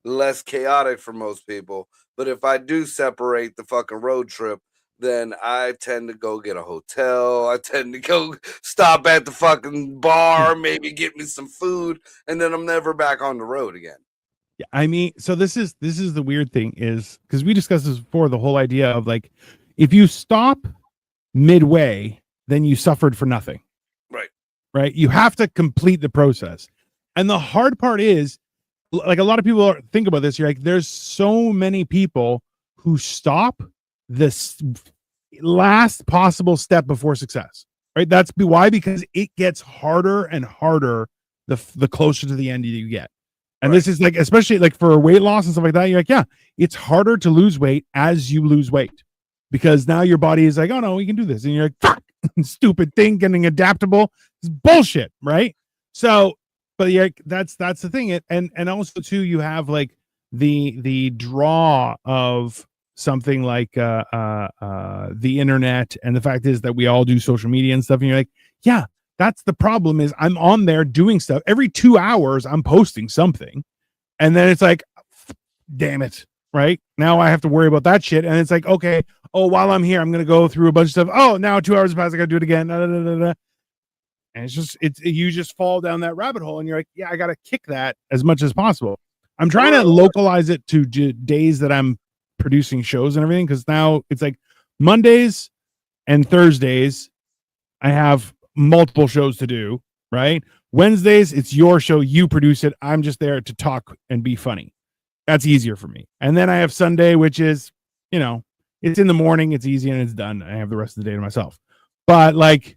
less chaotic for most people, but if I do separate the fucking road trip, then I tend to go get a hotel. I tend to go stop at the fucking bar, maybe get me some food, and then I'm never back on the road again. Yeah, I mean, so this is the weird thing is, because we discussed this before, the whole idea of like, if you stop midway, then you suffered for nothing. Right. You have to complete the process. And the hard part is, like, a lot of people think about this. You're like, there's so many people who stop this last possible step before success. Right. That's why, because it gets harder and harder the closer to the end you get. And this is like, especially like for weight loss and stuff like that, you're like, yeah, it's harder to lose weight as you lose weight because now your body is like, oh no, we can do this. And you're like, fuck, stupid thing, getting adaptable. It's bullshit, right? So, but yeah, that's the thing. And also too, you have like the draw of something like the internet, and the fact is that we all do social media and stuff, and you're like, yeah, that's the problem. Is I'm on there doing stuff every 2 hours, I'm posting something, and then it's like, damn it, right now I have to worry about that shit. And it's like, okay, oh, while I'm here, I'm gonna go through a bunch of stuff. Oh, now 2 hours passed, I gotta do it again. And it's just, you just fall down that rabbit hole, and you're like, yeah, I gotta kick that as much as possible. I'm trying to localize it to days that I'm producing shows and everything, because now it's like Mondays and Thursdays I have multiple shows to do, right? Wednesdays it's your show, you produce it, I'm just there to talk and be funny. That's easier for me. And then I have Sunday, which is, it's in the morning, it's easy, and it's done. I have the rest of the day to myself. But like,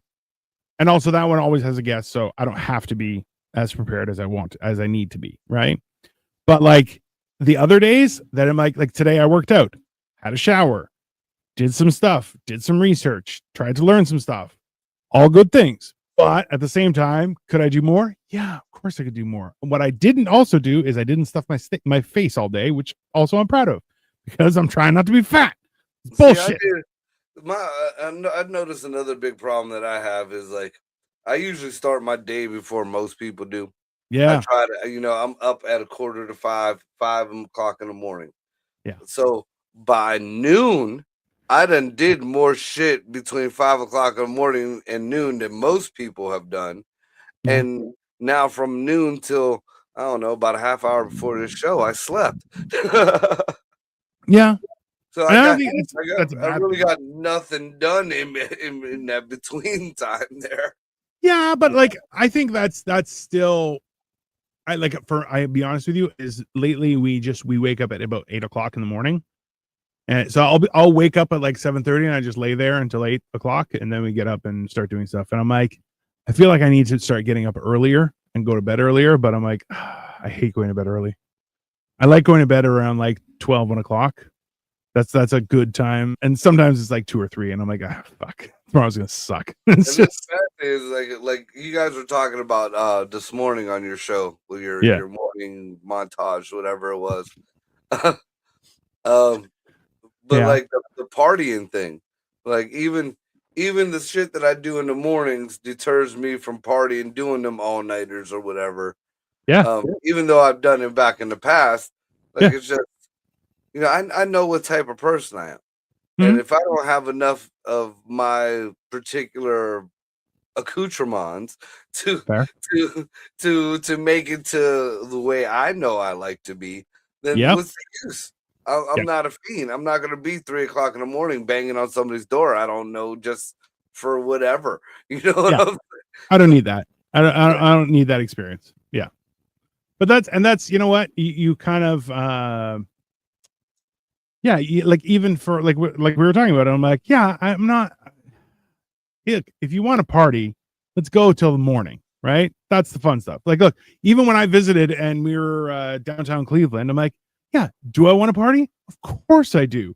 and also that one always has a guest, so I don't have to be as prepared as I need to be, right? But like the other days that I'm like today I worked out, had a shower, did some stuff, did some research, tried to learn some stuff. All good things. But at the same time, could I do more? Yeah, of course I could do more. What I didn't also do is I didn't stuff my face all day, which also I'm proud of, because I'm trying not to be fat. It's bullshit. I've noticed another big problem that I have is like, I usually start my day before most people do. Yeah. I try to, I'm up at 4:45, 5 o'clock in the morning. Yeah. So by noon, I done did more shit between 5 o'clock in the morning and noon than most people have done. Mhm. And now from noon till, I don't know, about a half hour before this show, I slept. Yeah. So And I I don't think that's a bad really thing. got nothing done in that between time there. Yeah, but like I think that's still, I'll be honest with you, is lately we wake up at about 8 o'clock in the morning. And so I'll wake up at like 7:30 and I just lay there until 8 o'clock, and then we get up and start doing stuff. And I'm like, I feel like I need to start getting up earlier and go to bed earlier, but I'm like, I hate going to bed early. I like going to bed around like 12, 1 o'clock. That's a good time. And sometimes it's like 2 or 3, and I'm like, fuck, tomorrow's gonna suck. It's And just, the bad thing is like you guys were talking about this morning on your show with your morning montage, whatever it was. But yeah, like the partying thing, like even the shit that I do in the mornings deters me from partying, doing them all nighters or whatever. yeah, Even though I've done it back in the past, like yeah. it's just, I know what type of person I am. Mhm. And if I don't have enough of my particular accoutrements to Fair. to make it to the way I know I like to be, then Yep. what's the use? I'm not a fiend. I'm not gonna be 3 o'clock in the morning banging on somebody's door. I don't know, just for whatever. You know what Yeah. I'm saying? I don't need that. I don't need that experience. Yeah. But that's you know what? You kind of yeah, like even for like we were talking about it, I'm like, yeah, I'm not. Look, if you want to party, let's go till the morning, right? That's the fun stuff. Like, look, even when I visited and we were downtown Cleveland, I'm like, yeah, do I want to party? Of course I do.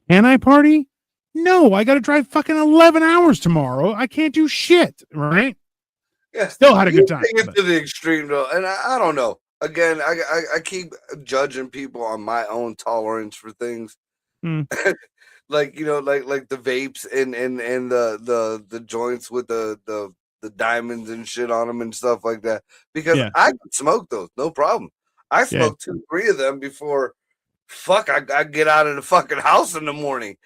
Can I party? No, I got to drive fucking 11 hours tomorrow. I can't do shit, right? Yeah, Still had a good time. Take it to the extreme though, and I don't know. Again, I keep judging people on my own tolerance for things. Hmm. Like like the vapes and the joints with the diamonds and shit on them and stuff like that, because Yeah. I could smoke those, no problem. I Yeah. smoked 2-3 of them before I get out of the fucking house in the morning.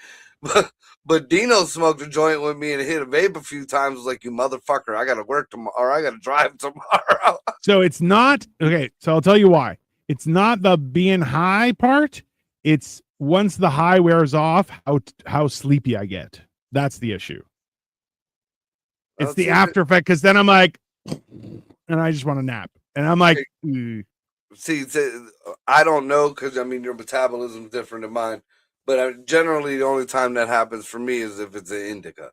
But Dino smoked a joint with me and hit a vape a few times. Was like, you motherfucker, I gotta work tomorrow, or I gotta drive tomorrow. So it's not okay. So I'll tell you why. It's not the being high part. It's once the high wears off, how sleepy I get. That's the issue. It's the after effect, because then I'm like, and I just want to nap, and I'm like, see, I don't know, because I mean your metabolism is different than mine, but generally the only time that happens for me is if it's an indica,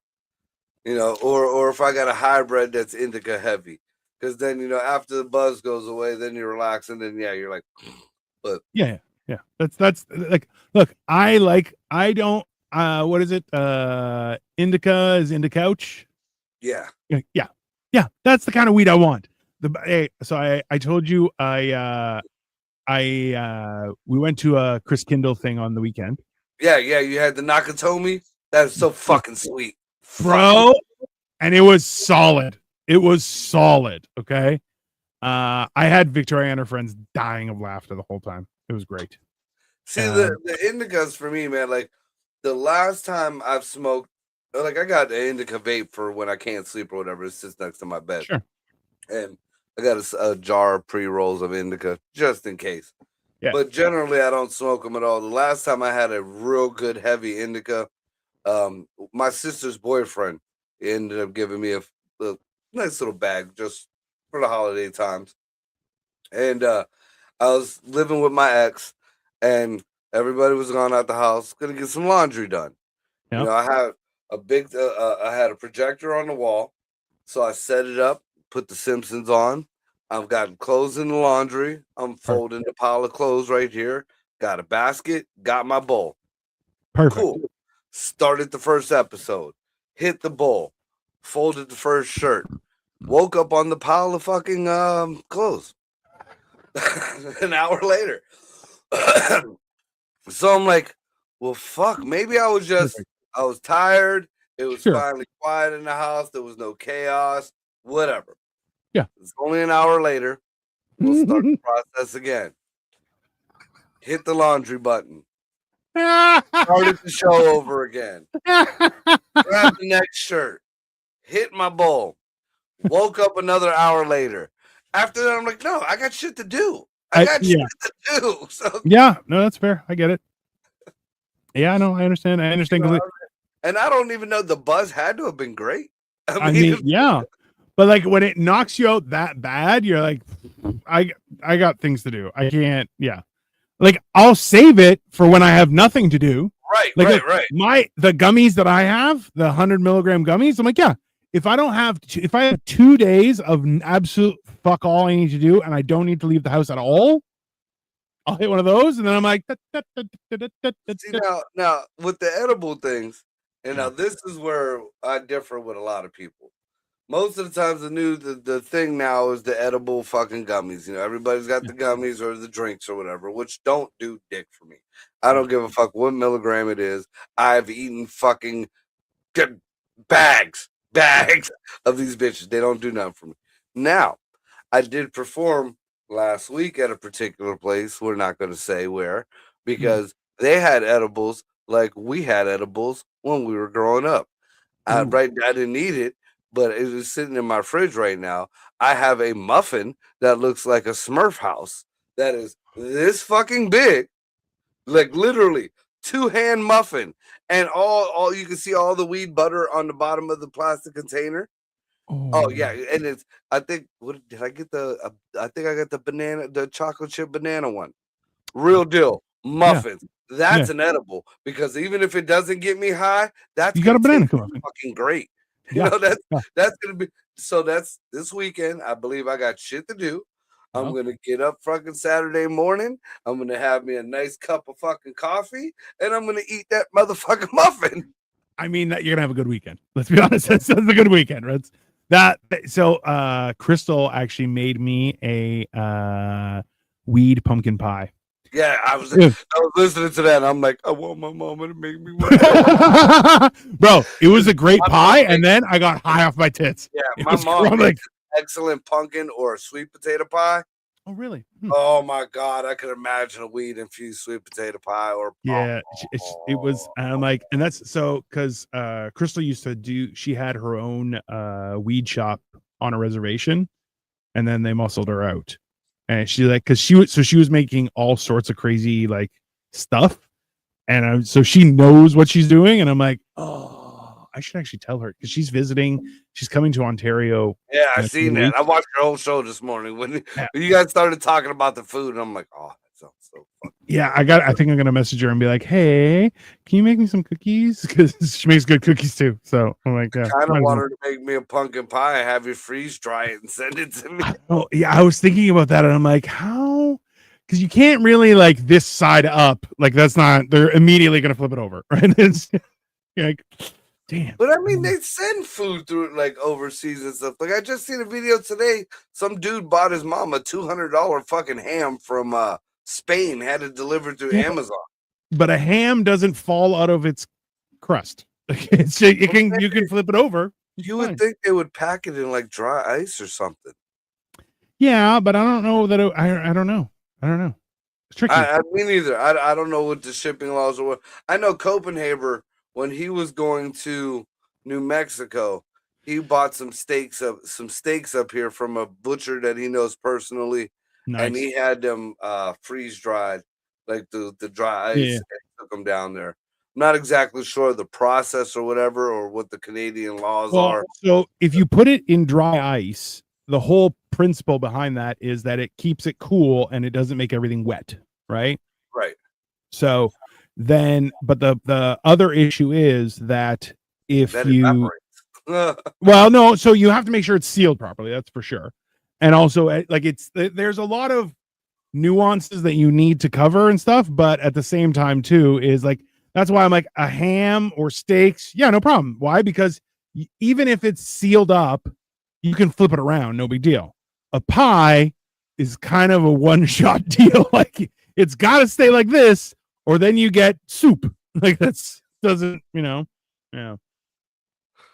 or if I got a hybrid that's indica heavy. because then after the buzz goes away, then you relax, and then you're like, but yeah. That's like, look, I don't what is it? Indica is in the couch. yeah, Yeah. That's the kind of weed I want. So I told you we went to a Chris Kindle thing on the weekend. yeah. You had the Nakatomi. That's so fucking sweet, bro, and it was solid. Okay. I had Victoria and her friends dying of laughter the whole time. It was great. See, the indicas for me, man, like the last time I've smoked, like I got an indica vape for when I can't sleep or whatever. It sits next to my bed. Sure. And I got a jar of pre-rolls of indica just in case. Yeah. But generally, I don't smoke them at all. The last time I had a real good heavy indica, my sister's boyfriend ended up giving me a nice little bag just for the holiday times. And I was living with my ex, and everybody was gone out the house, gonna get some laundry done. Yep. I had a big, I had a projector on the wall, so I set it up, put The Simpsons on. I've got clothes in the laundry. I'm folding the pile of clothes right here. Got a basket. Got my bowl. Perfect. Cool. Started the first episode. Hit the bowl. Folded the first shirt. Woke up on the pile of fucking clothes. An hour later. So I'm like, well, fuck. Maybe I was tired. It was finally quiet in the house. There was no chaos. Whatever. Yeah. It's only an hour later. We'll start the process again. Hit the laundry button. Started the show over again. Grab the next shirt. Hit my bowl. Woke up another hour later. After that, I'm like, no, I got shit to do. I got shit to do. So yeah, no, that's fair. I get it. Yeah, no, I understand. Completely. And I don't even know, the buzz had to have been great. I mean, yeah. But like when it knocks you out that bad, you're like, I got things to do. I can't. Yeah, like I'll save it for when I have nothing to do. Right, like, right. The gummies that I have, the 100 milligram gummies, I'm like, yeah. If I have 2 days of absolute fuck all I need to do, and I don't need to leave the house at all, I'll hit one of those, and then I'm like, see now with the edible things, and now this is where I differ with a lot of people. Most of the times, the thing now is the edible fucking gummies. Everybody's got the gummies or the drinks or whatever, which don't do dick for me. I don't give a fuck what milligram it is. I've eaten fucking bags of these bitches. They don't do nothing for me. Now, I did perform last week at a particular place. We're not going to say where, because they had edibles like we had edibles when we were growing up. I didn't eat it, but it is sitting in my fridge right now. I have a muffin that looks like a Smurf house that is this fucking big, like literally 2-hand muffin, and all you can see all the weed butter on the bottom of the plastic container. Oh yeah, and it's I think I got the chocolate chip banana one. Real deal muffins. That's an edible, because even if it doesn't get me high, that's you got a banana fucking great. That's gonna be so. That's this weekend. I believe I got shit to do. I'm gonna get up fucking Saturday morning. I'm gonna have me a nice cup of fucking coffee, and I'm gonna eat that motherfucking muffin. I mean, that you're gonna have a good weekend. Let's be honest. That's a good weekend, right? Crystal actually made me a weed pumpkin pie. Yeah, I was listening to that, and I'm like, I want my mama to make me one. Bro, it was a great pie, and then I got high off my tits. Yeah, my mom makes excellent pumpkin or sweet potato pie. Oh, really? Oh my god, I could imagine a weed infused sweet potato pie or it was. I'm like, and that's so because Crystal used to she had her own weed shop on a reservation, and then they muscled her out. And she because she was making all sorts of crazy like stuff, and so she knows what she's doing. And I'm like, oh, I should actually tell her, because she's visiting. She's coming to Ontario. Yeah, I seen that. I watched your whole show this morning when you guys started talking about the food, and I'm like, oh, that sounds so fucking Yeah, I think I'm gonna message her and be like, "Hey, can you make me some cookies?" Because she makes good cookies too. So I'm like, yeah, Kind of might as want well. her to make me a pumpkin pie, have you freeze dry it and send it to me. Oh yeah, I was thinking about that, and I'm like, how? Because you can't really like this side up. Like that's not. They're immediately gonna flip it over, right? It's like, damn. But I mean, they send food through like overseas and stuff. Like I just seen a video today. Some dude bought his mom a $200 fucking ham from Spain, had it delivered through Yeah, Amazon. but a ham doesn't fall out of its crust. You can flip it over. It's You would fine. think they would pack it in like dry ice or something. Yeah, but I don't know that. I don't know. I don't know. It's tricky. I me neither. I don't know what the shipping laws are. What I know, Copenhagen, when he was going to New Mexico, he bought some steaks up here from a butcher that he knows personally, and Nice. he had them freeze dried, like the dry Yeah. ice, and took them down there. I'm not exactly sure of the process or whatever, or what the Canadian laws Well, are. so if you put it in dry ice, the whole principle behind that is that it keeps it cool and it doesn't make everything wet, right? Right. So then, but the other issue is that if That you, evaporates. well, no, so you have to make sure it's sealed properly. That's for sure. And also, like there's a lot of nuances that you need to cover and stuff, but at the same time, too, is like that's why I'm like a ham or steaks. Yeah, no problem. Why? Because even if it's sealed up, you can flip it around. No big deal. A pie is kind of a one shot deal. Like it's got to stay like this, or then you get soup. Like that's doesn't, yeah.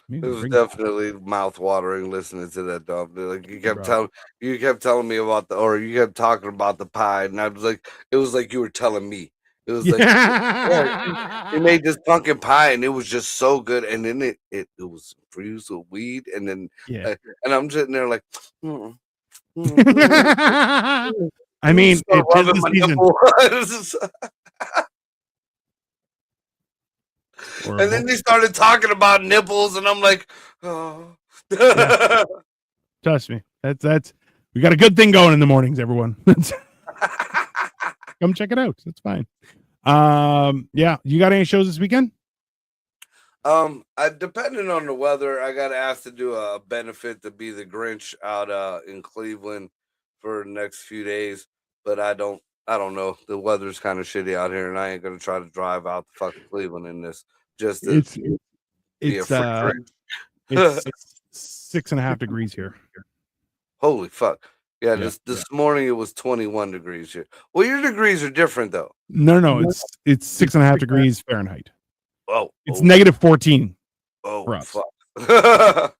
It was definitely mouth watering listening to that dog. Like you kept telling me about or you kept talking about the pie, and I was like, it was like you were telling me. It was like, yeah, he Yeah. made this pumpkin pie, and it was just so good. And then it was infused with weed, and then Yeah. and I'm sitting there like, I mean, start it is rubbing the my season. nipple. And then they started talking about nipples, and I'm like, oh. Yeah. Trust me. That's we got a good thing going in the mornings, everyone. Come check it out. It's fine. Yeah. You got any shows this weekend? Depending on the weather, I got asked to do a benefit to be the Grinch out in Cleveland for the next few days, but I don't know. The weather's kind of shitty out here, and I ain't gonna try to drive out to fucking Cleveland in this just to It's be a it's free it's Grinch. 6.5 degrees here. Holy fuck! Yeah, Yeah. this morning it was 21 degrees here. Well, your degrees are different though. No, it's 6.5 degrees Fahrenheit. Oh, It's negative 14 for oh, us. fuck.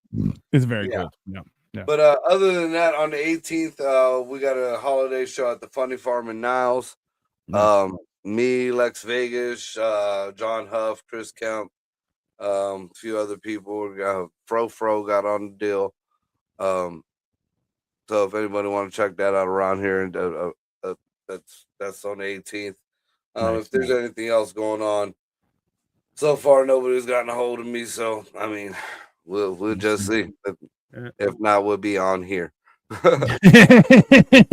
It's very Yeah. cold. Yeah. Yeah. But other than that, on the 18th, we got a holiday show at the Funny Farm in Niles. Nice. Me, Lex Vegas, John Huff, Chris Kemp, a few other people. Fro got on the deal. So if anybody want to check that out around here, and that's on the 18th. Nice. If there's anything else going on, so far nobody's gotten a hold of me. So I mean, we'll just see. If not, we'll be on here.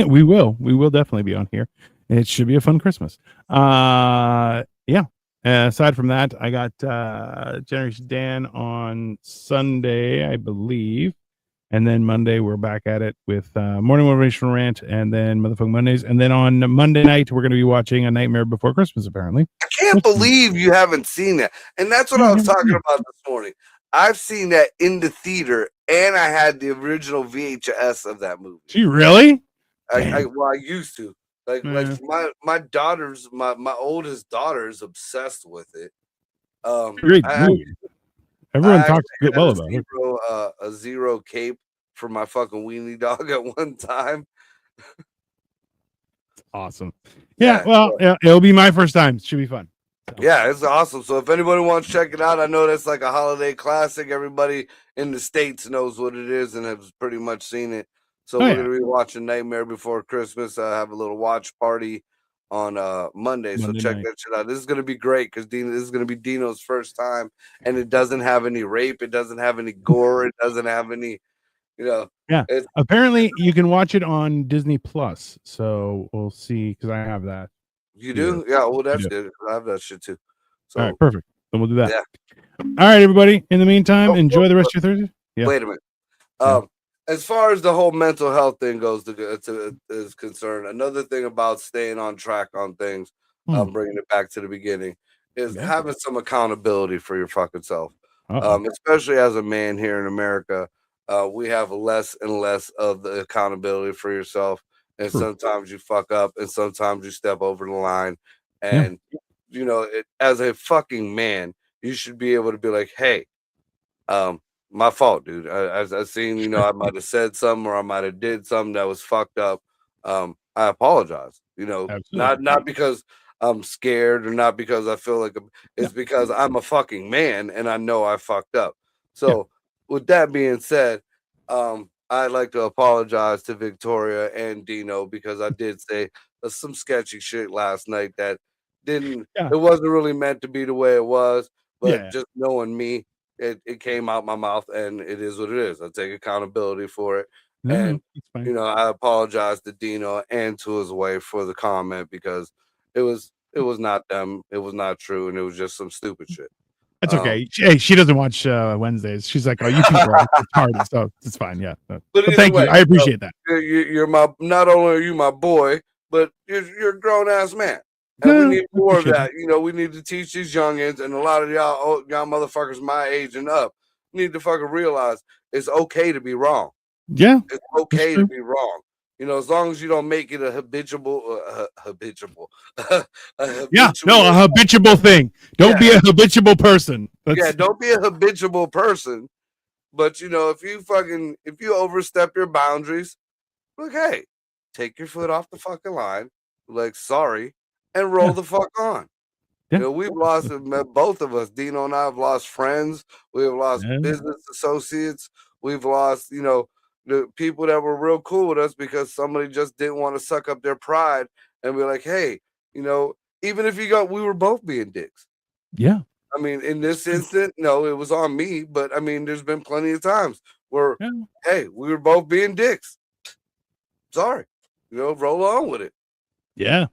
We will definitely be on here. It should be a fun Christmas. Yeah. Aside from that, I got Generation Dan on Sunday, I believe. And then Monday, we're back at it with Morning Motivational Rant and then Motherfucking Mondays. And then on Monday night, we're going to be watching A Nightmare Before Christmas, apparently. I can't believe you haven't seen that. And that's what I was talking about this morning. I've seen that in the theater, and I had the original VHS of that movie. Gee, really? I used to. Like my daughter's my oldest daughter is obsessed with it. Great movie. Everyone talks well about it. A zero cape for my fucking weenie dog at one time. Awesome. Yeah, well, yeah, it'll be my first time. It should be fun. So. Yeah, it's awesome. So if anybody wants to check it out, I know that's like a holiday classic. Everybody in the States knows what it is and has pretty much seen it. So we're going to be watching Nightmare Before Christmas. I have a little watch party on Monday. So check that shit out. This is going to be great because this is going to be Dino's first time, and it doesn't have any rape. It doesn't have any gore. It doesn't have any, Yeah. Apparently, you can watch it on Disney Plus. So we'll see because I have that. You do? Yeah. Well, I that's do. good. I have that shit too. All So right, perfect. Then we'll do that. yeah. All right, everybody. In the meantime, Oh, enjoy the rest of your Thursday. Yeah. wait a minute. Yeah. As far as the whole mental health thing goes, is concerned, another thing about staying on track on things, bringing it back to the beginning, is Yeah. having some accountability for your fucking self. Uh-oh. Especially as a man here in America, we have less and less of the accountability for yourself, and True. sometimes you fuck up, and sometimes you step over the line, Yeah. and as a fucking man, you should be able to be like, hey. My fault, dude. I seen, I might have said something or I might have did something that was fucked up. I apologize. Absolutely. Not because I'm scared or not because I feel like Yeah. it's because I'm a fucking man and I know I fucked up. Yeah. So, with that being said, I'd like to apologize to Victoria and Dino because I did say some sketchy shit last night that didn't. Yeah. It wasn't really meant to be the way it was, but Yeah. just knowing me. It came out my mouth and it is what it is. I take accountability for it. No, And it's fine. I apologize to Dino and to his wife for the comment because it was not them, it was not true, and it was just some stupid shit. It's okay. She doesn't watch Wednesdays. She's like, oh, you people are retarded. So it's fine. Yeah. But either thank you. way, I appreciate that. you're my not only are you my boy, but you're a grown ass man. And we No, need I more of appreciate that. We need to teach these youngins and a lot of y'all motherfuckers my age and up need to fucking realize it's okay to be wrong. Yeah. It's okay to be wrong. As long as you don't make it a habitual, a Yeah. No, a habitual thing. Don't be a habitual person. don't be a habitual person. But if you overstep your boundaries, like, hey, take your foot off the fucking line, like sorry, and roll the fuck on. Yeah. We've lost both of us. Dino and I have lost friends. We have lost business associates. We've lost, the people that were real cool with us because somebody just didn't want to suck up their pride and be like, hey, even if we were both being dicks. Yeah. I mean, in this instant, no, it was on me, but I mean, there's been plenty of times where, hey, we were both being dicks. Sorry, roll on with it. Yeah.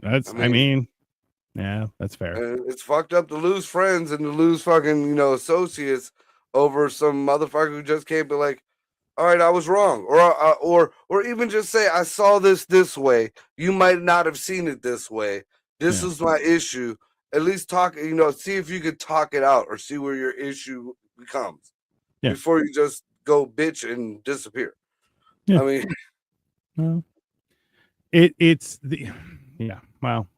Yeah, that's fair. It's fucked up to lose friends and to lose fucking, associates over some motherfucker who just can't be like, all right, I was wrong. Or even just say, I saw this way. You might not have seen it this way. This is my issue. At least talk, see if you could talk it out or see where your issue becomes before you just go bitch and disappear. Yeah. I mean, well, well,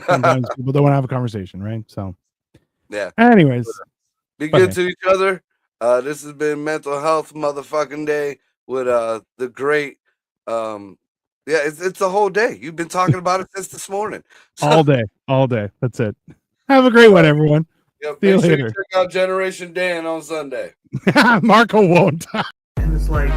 sometimes people don't want to have a conversation, right? So, yeah. Anyways, be good to each other. This has been Mental Health Motherfucking Day with the great. It's a whole day. You've been talking about it since this morning. All day. That's it. Have a great one, everyone. Yep, See you make sure later. you check out Generation Dan on Sunday. Marco won't. And it's like